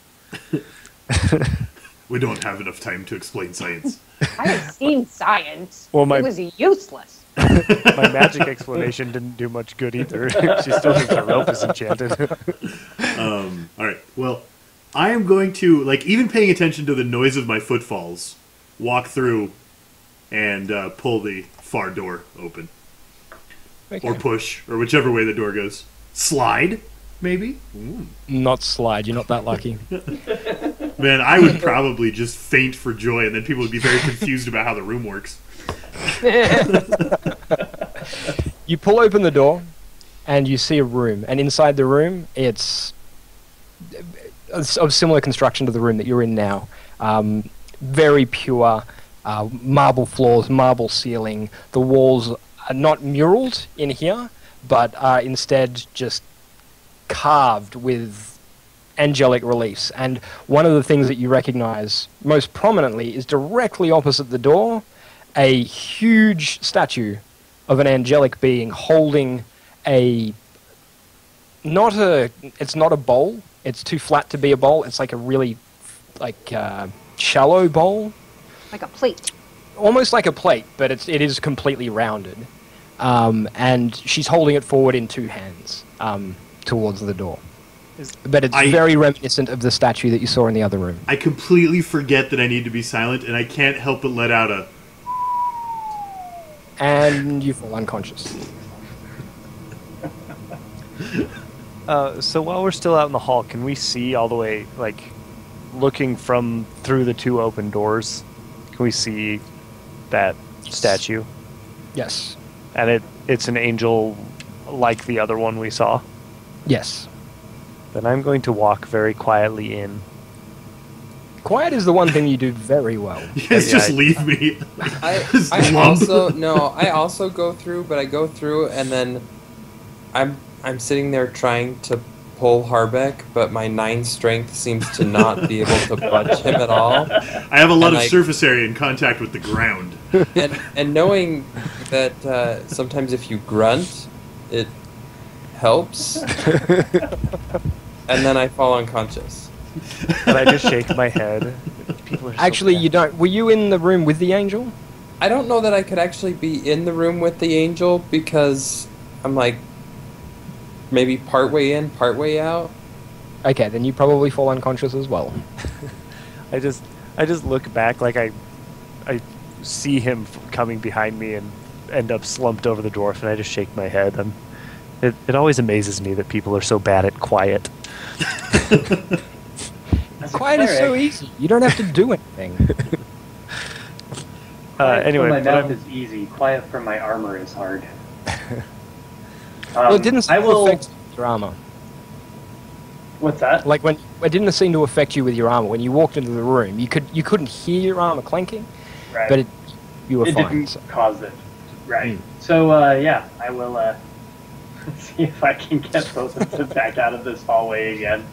S2: We don't have enough time to explain science.
S4: I have seen science.
S3: Well,
S4: it was useless.
S3: My magic explanation didn't do much good either. She still thinks the rope is enchanted.
S2: All right. Well, I am going to, even paying attention to the noise of my footfalls, walk through and pull the far door open.
S1: Okay.
S2: Or push, or whichever way the door goes. Slide, maybe? Ooh.
S1: Not slide, you're not that lucky.
S2: Man, I would probably just faint for joy, and then people would be very confused about how the room works.
S1: You pull open the door, and you see a room. And inside the room, it's of similar construction to the room that you're in now. Very pure, marble floors, marble ceiling. The walls are not muraled in here, but are instead just carved with angelic reliefs. And one of the things that you recognize most prominently is directly opposite the door, a huge statue of an angelic being holding it's not a bowl. It's too flat to be a bowl. It's like a really shallow bowl.
S4: Like a plate.
S1: Almost like a plate, but it is completely rounded. And she's holding it forward in two hands towards the door. But it's very reminiscent of the statue that you saw in the other room.
S2: I completely forget that I need to be silent, and I can't help but let out a...
S1: And you fall unconscious.
S3: So while we're still out in the hall, can we see all the way, looking through the two open doors, can we see that statue?
S1: Yes.
S3: And it's an angel like the other one we saw?
S1: Yes.
S3: Then I'm going to walk very quietly in.
S1: Quiet is the one thing you do very well.
S2: Yes, just leave me.
S5: I also go through, but I go through and then I'm sitting there trying to pull Harbeck, but my 9 strength seems to not be able to budge him at all.
S2: I have a lot of surface area in contact with the ground.
S5: And knowing that sometimes if you grunt, it helps. And then I fall unconscious.
S3: And I just shake my head. People are
S1: Actually, you don't. Were you in the room with the angel?
S5: I don't know that I could actually be in the room with the angel because I'm maybe partway in, partway out.
S1: Okay, then you probably fall unconscious as well.
S3: I just look back I see him coming behind me and end up slumped over the dwarf, and I just shake my head. It always amazes me that people are so bad at quiet.
S7: As a
S1: Quiet is so
S7: cleric,
S1: easy. You don't have to do anything.
S7: quiet
S3: Anyway,
S7: from my
S3: but
S7: mouth
S3: I'm-
S7: is easy. Quiet from my armor is hard.
S1: Well, it didn't seem
S7: I
S1: to
S7: will.
S1: affect your armor.
S7: What's that?
S1: Like when it didn't seem to affect you with your armor. When you walked into the room, you couldn't hear your armor clanking,
S7: Right.
S1: but you were
S7: it
S1: fine.
S7: didn't
S1: So.
S7: cause it. Right.
S1: Mm.
S7: So yeah, I will see if I can get both of them back out of this hallway again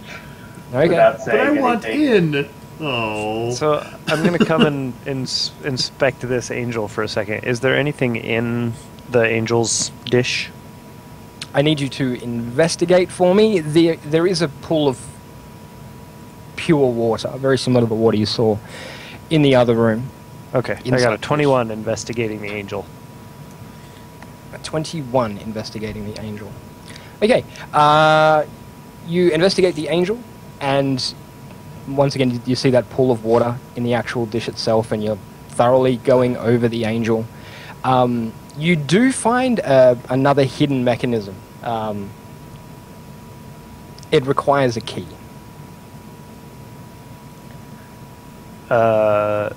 S1: Okay.
S7: without
S2: But
S7: saying
S2: I want
S7: anything.
S2: in. Oh.
S3: So I'm going to come and inspect this angel for a second. Is there anything in the angel's dish?
S1: I need you to investigate for me. There is a pool of pure water, very similar to the water you saw in the other room.
S3: Okay, I
S1: Inside
S3: got
S1: the
S3: a
S1: dish.
S3: 21 investigating the angel.
S1: A 21 investigating the angel. Okay, you investigate the angel, and once again you see that pool of water in the actual dish itself, and you're thoroughly going over the angel. You do find another hidden mechanism. It requires a key.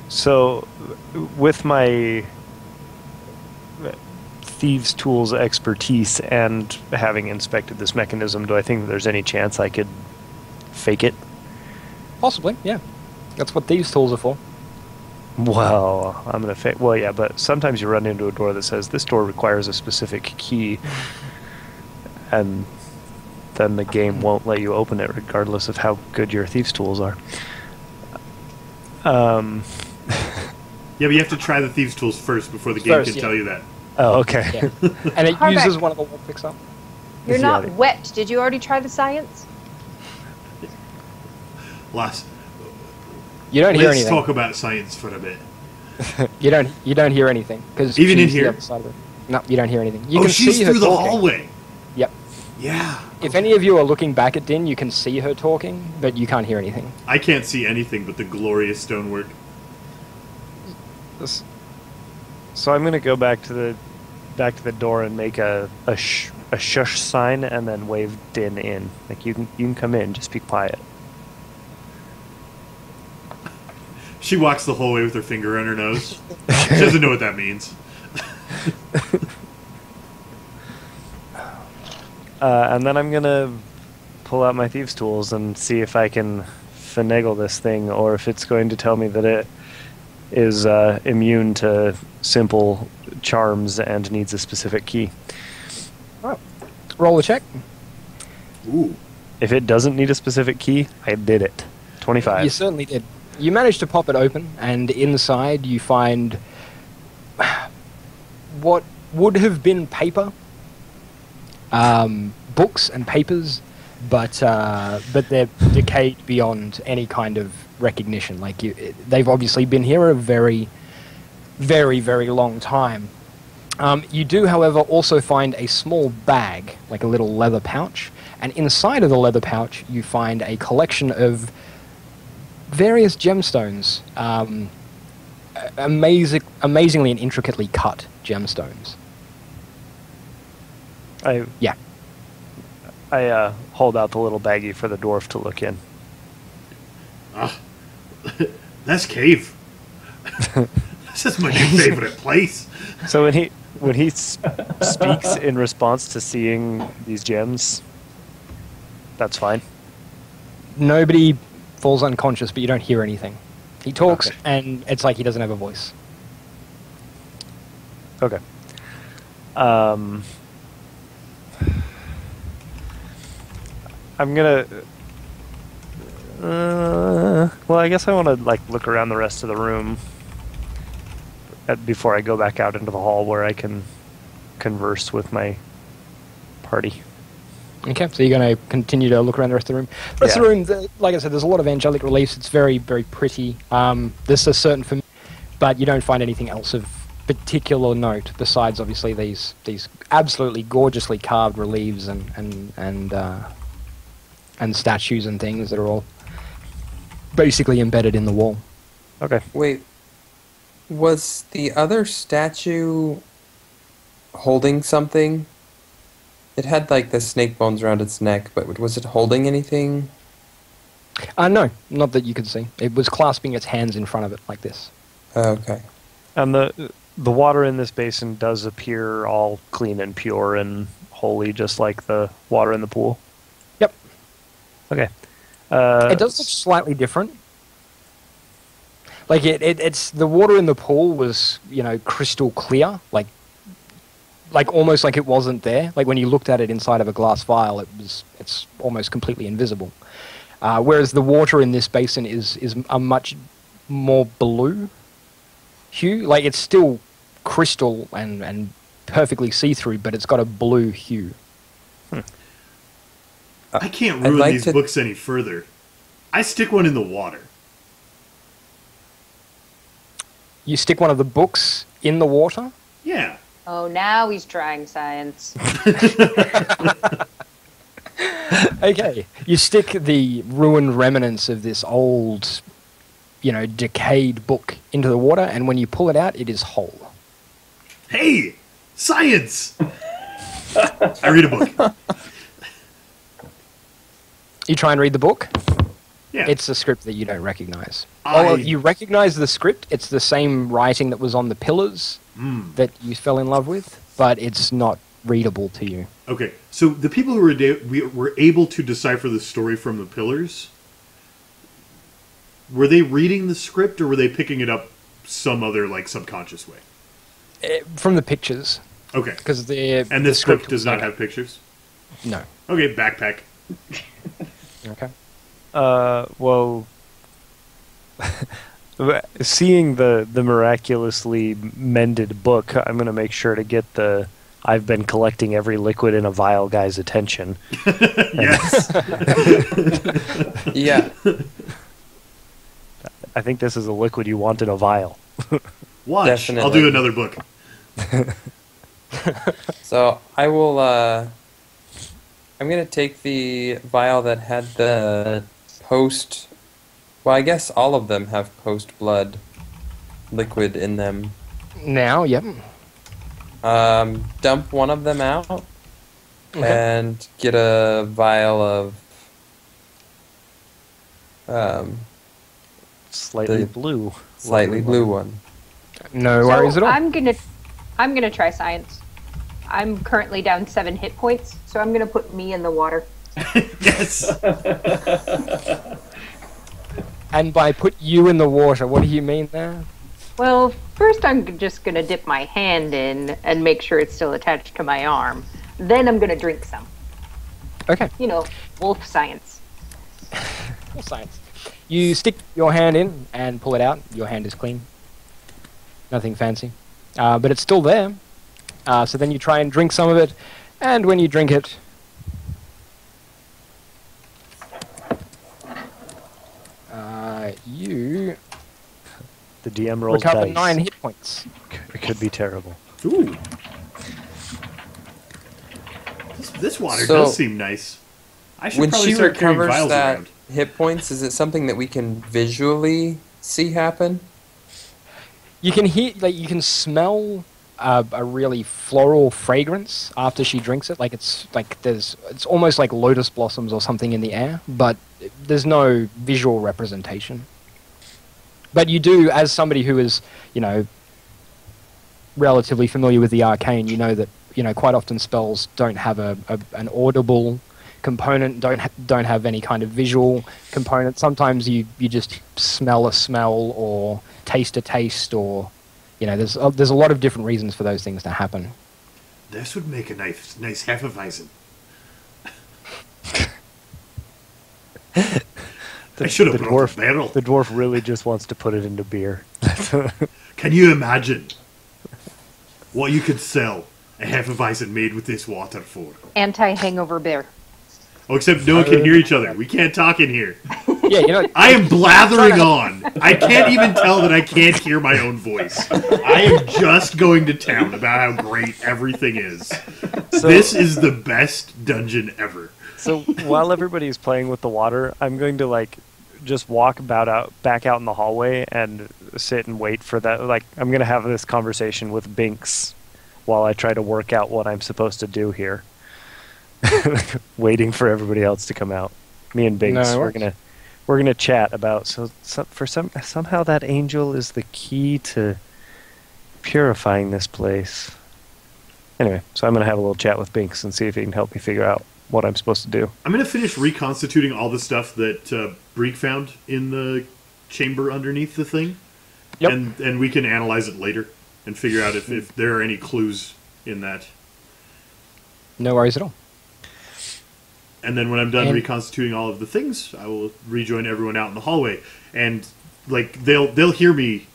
S3: So, with my thieves' tools expertise and having inspected this mechanism, do I think there's any chance I could fake it?
S1: Possibly, yeah. That's what these tools are for.
S3: Well, I'm gonna fake. Well, yeah, but sometimes you run into a door that says this door requires a specific key, and then the game won't let you open it, regardless of how good your thieves' tools are.
S2: Yeah, but you have to try the thieves' tools first before the game
S1: First,
S2: can
S1: yeah.
S2: tell you that.
S3: Oh, okay.
S1: Yeah. And it
S4: Harbeck.
S1: uses one of the wall picks up.
S4: You're
S3: Yeah.
S4: not wet. Did you already try the science?
S2: Last,
S1: You don't hear
S2: let's
S1: anything.
S2: talk about science for a bit.
S1: You don't hear anything because
S2: Even in
S1: the
S2: here?
S1: other side of it. No, you don't hear anything. You
S2: Oh,
S1: can
S2: she's
S1: see her
S2: through the
S1: talking.
S2: hallway.
S1: Yep.
S2: Yeah.
S1: If any of you are looking back at Din, you can see her talking, but you can't hear anything.
S2: I can't see anything but the glorious stonework.
S3: So I'm gonna go back to the door and make a shush sign, and then wave Din in. Like you can come in, just be quiet.
S2: She walks the whole way with her finger on her nose. She doesn't know what that means.
S3: And then I'm gonna pull out my thieves' tools and see if I can finagle this thing, or if it's going to tell me that it is immune to simple charms and needs a specific key.
S1: Roll a check.
S2: Ooh.
S3: If it doesn't need a specific key, I did it. 25.
S1: You certainly did. You managed to pop it open, and inside you find what would have been paper, books and papers, but they're decayed beyond any kind of recognition. Like they've obviously been here a very, very, very long time. You do, however, also find a small bag, like a little leather pouch, and inside of the leather pouch you find a collection of various gemstones, amazingly and intricately cut gemstones.
S3: I hold out the little baggie for the dwarf to look in.
S2: That's cave. This is my new favorite place.
S3: So when he speaks in response to seeing these gems, that's fine.
S1: Nobody falls unconscious, but you don't hear anything. He talks,
S3: Okay.
S1: and it's like he doesn't have a voice.
S3: Okay. I'm gonna. Well, I guess I want to look around the rest of the room before I go back out into the hall where I can converse with my party.
S1: Okay, so you're going to continue to look around the rest of the room. The rest of the room, like I said, there's a lot of angelic reliefs. It's very, very pretty. There's a certain for me, but you don't find anything else of particular note besides obviously these absolutely gorgeously carved reliefs and statues and things that are all basically embedded in the wall.
S3: Okay.
S5: Wait, was the other statue holding something? It had the snake bones around its neck, but was it holding anything?
S1: No, not that you could see. It was clasping its hands in front of it like this.
S5: Okay.
S3: And the water in this basin does appear all clean and pure and holy, just like the water in the pool.
S1: Yep.
S3: Okay.
S1: It does look slightly different. Like it's the water in the pool was, crystal clear, like almost like it wasn't there. Like when you looked at it inside of a glass vial, it's almost completely invisible. Whereas the water in this basin is a much more blue hue. Like it's still crystal and perfectly see-through, but it's got a blue hue.
S2: I can't ruin these books any further. I stick one in the water.
S1: You stick one of the books in the water?
S2: Yeah.
S4: Oh, now he's trying science.
S1: Okay. You stick the ruined remnants of this old, decayed book into the water, and when you pull it out, it is whole.
S2: Hey! Science! I read a book.
S1: You try and read the book?
S2: Yeah.
S1: It's a script that you don't recognize. Oh, you recognize the script. It's the same writing that was on the pillars that you fell in love with, but it's not readable to you.
S2: Okay, so the people who were able to decipher the story from the pillars, were they reading the script or were they picking it up some other subconscious way?
S1: From the pictures.
S2: Okay.
S1: Because
S2: and this script does not have pictures?
S1: No.
S2: Okay, backpack.
S1: Okay.
S3: Well, seeing the miraculously mended book, I'm going to make sure to get the I've been collecting every liquid in a vial guy's attention.
S2: Yes.
S5: Yeah.
S3: I think this is a liquid you want in a vial.
S2: Watch.
S5: Definitely.
S2: I'll do another book.
S5: So I will. I'm gonna take the vial that had the post. Well, I guess all of them have post blood liquid in them.
S1: Now, yep.
S5: Dump one of them out and get a vial of
S3: Slightly blue.
S5: slightly blue one.
S1: No worries at all.
S4: I'm gonna try science. I'm currently down 7 hit points, so I'm gonna put me in the water.
S2: Yes.
S1: And by put you in the water, what do you mean there?
S4: Well, first I'm just gonna dip my hand in and make sure it's still attached to my arm. Then I'm gonna drink some.
S1: Okay.
S4: Wolf science.
S1: Well, science. You stick your hand in and pull it out. Your hand is clean. Nothing fancy. But it's still there. So then you try and drink some of it. And when you drink it... you
S3: The DM rolls
S1: recover
S3: dice.
S1: 9 hit points.
S3: It could be terrible.
S2: Ooh. This water
S5: So,
S2: does seem nice. I should
S5: When
S2: probably
S5: she
S2: start carrying
S5: recovers
S2: vials
S5: that
S2: around.
S5: hit points, is it something that we can visually see happen?
S1: You can hear, you can smell a really floral fragrance after she drinks it. It's almost like lotus blossoms or something in the air, but there's no visual representation. But you do, as somebody who is, relatively familiar with the arcane, you know that, quite often spells don't have an audible component, don't have any kind of visual component. Sometimes you just smell a smell or taste a taste, or there's a lot of different reasons for those things to happen.
S2: This would make a nice Hefeweizen. I should have brought a barrel.
S3: The dwarf really just wants to put it into beer.
S2: Can you imagine what you could sell a Hefeweizen made with this water for?
S4: Anti-hangover beer.
S2: Oh, except no one can hear each other. We can't talk in here.
S1: Yeah,
S2: I am blathering on. I can't even tell that I can't hear my own voice. I am just going to town about how great everything is. This is the best dungeon ever.
S3: So while everybody's playing with the water, I'm going to just walk back out in the hallway and sit and wait for that. I'm going to have this conversation with Binks while I try to work out what I'm supposed to do here. Waiting for everybody else to come out. Me and Binks,
S1: No
S3: we're we're gonna chat about somehow that angel is the key to purifying this place. Anyway, so I'm gonna have a little chat with Binks and see if he can help me figure out what I'm supposed to do.
S2: I'm going to finish reconstituting all the stuff that Breek found in the chamber underneath the thing.
S1: Yep.
S2: And we can analyze it later and figure out if there are any clues in that.
S1: No worries at all.
S2: And then when I'm done
S1: And-
S2: reconstituting all of the things, I will rejoin everyone out in the hallway. And like they'll hear me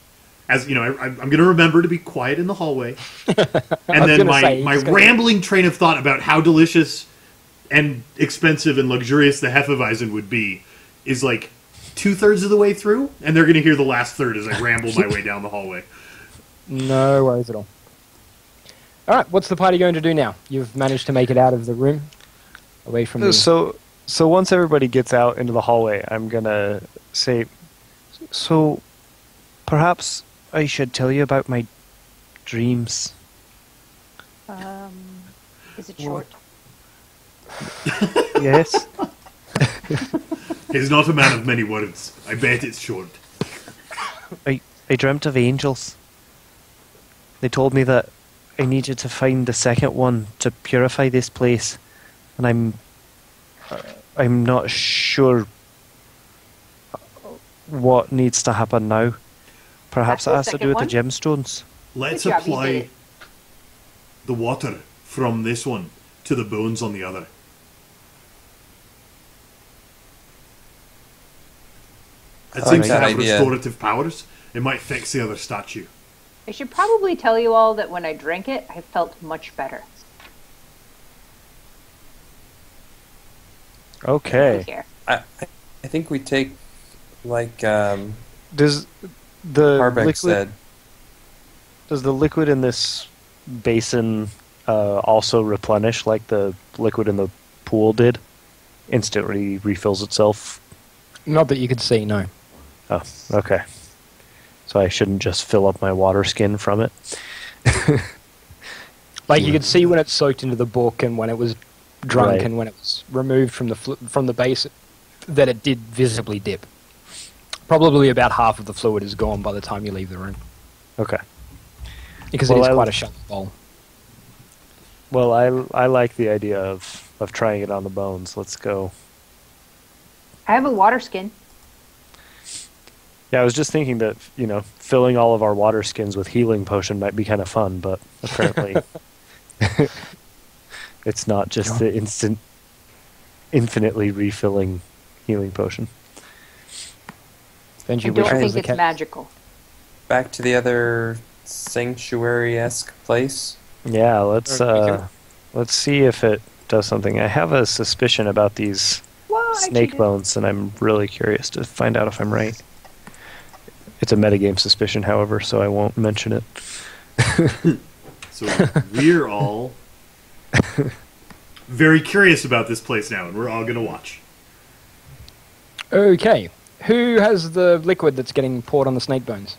S2: as I'm going to remember to be quiet in the hallway. And then my rambling train of thought about how delicious and expensive and luxurious the Hefeweizen would be is like 2/3 of the way through, and they're going to hear the last third as I ramble my way down the hallway.
S1: No worries at all. All right, what's the party going to do now? You've managed to make it out of the room, away from the...
S3: So once everybody gets out into the hallway, I'm gonna say, so perhaps I should tell you about my dreams.
S4: Is it short?
S3: Yes.
S2: He's not a man of many words. I bet it's short.
S3: I dreamt of angels. They told me that I needed to find the second one to purify this place, and I'm not sure what needs to happen now. Perhaps
S4: That's
S3: it has
S4: the
S3: to do with the
S4: second
S3: gemstones.
S2: Let's
S4: Good job, you did
S2: apply
S4: it.
S2: the water from this one to the bones on the other. It
S5: I like
S2: seems to
S5: that
S2: have
S5: idea.
S2: restorative powers. It might fix the other statue.
S4: I should probably tell you all that when I drank it, I felt much better.
S3: Okay.
S4: Here.
S5: I think we take, like
S3: Does the
S5: Harbeck
S3: liquid
S5: said.
S3: does the liquid in this basin also replenish like the liquid in the pool did? Instantly refills itself.
S1: Not that you could see, no.
S3: Oh, okay. So I shouldn't just fill up my water skin from it.
S1: Like, you could see when it soaked into the book and when it was drunk
S3: Right.
S1: and when it was removed from the base, that it did visibly dip. Probably about half of the fluid is gone by the time you leave the room.
S3: Okay.
S1: Because
S3: Well,
S1: it is
S3: I-
S1: quite a shallow bowl.
S3: Well, I like the idea of trying it on the bones. Let's go.
S4: I have a water skin.
S3: Yeah, I was just thinking that, filling all of our water skins with healing potion might be kind of fun, but apparently it's not just the infinitely refilling healing potion.
S1: Don't
S4: I
S1: you wish
S4: don't
S1: it was
S4: think
S1: the
S4: it's
S1: case?
S4: magical.
S5: Back to the other sanctuary-esque place.
S3: Yeah, let's
S1: Okay.
S3: let's see if it does something. I have a suspicion about these
S4: Why?
S3: snake bones, and I'm really curious to find out if I'm right. It's a metagame suspicion, however, so I won't mention it.
S2: So we're all very curious about this place now, and we're all going to watch.
S1: Okay. Who has the liquid that's getting poured on the snake bones?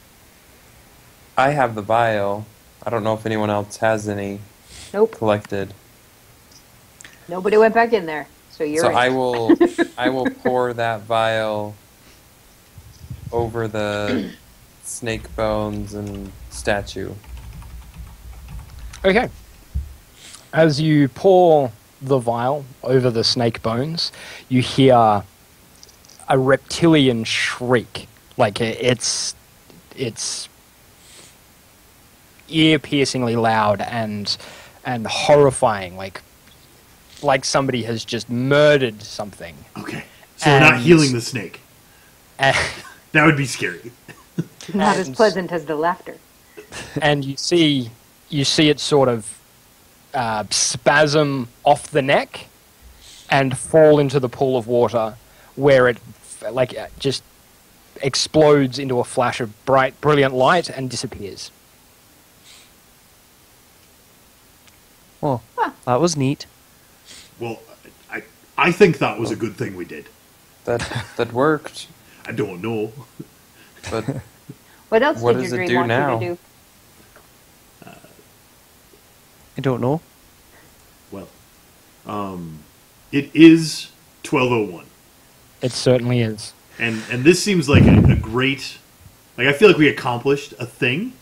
S5: I have the vial. I don't know if anyone else has any
S4: Nope.
S5: collected.
S4: Nobody went back in there. So you're
S5: So
S4: in.
S5: I will pour that vial over the snake bones and statue.
S1: Okay. As you pour the vial over the snake bones, you hear a reptilian shriek. Like, it's ear-piercingly loud and horrifying, like somebody has just murdered something.
S2: Okay. So we're not
S1: And-
S2: healing the snake.
S1: And,
S2: That would be scary.
S4: Not as
S1: and-
S4: pleasant as the laughter.
S1: and you see it sort of spasm off the neck and fall into the pool of water, where it just explodes into a flash of bright, brilliant light and disappears.
S3: Well, that was neat.
S2: Well, I think that was a good thing we did.
S5: That worked.
S2: I don't know.
S5: But
S4: What else
S5: What
S4: did
S5: does
S4: your
S5: it
S4: dream
S5: do
S4: want
S5: now?
S4: you to do?
S3: I don't know.
S2: Well, it is 12:01.
S1: It certainly is.
S2: And this seems like a great, like I feel like we accomplished a thing.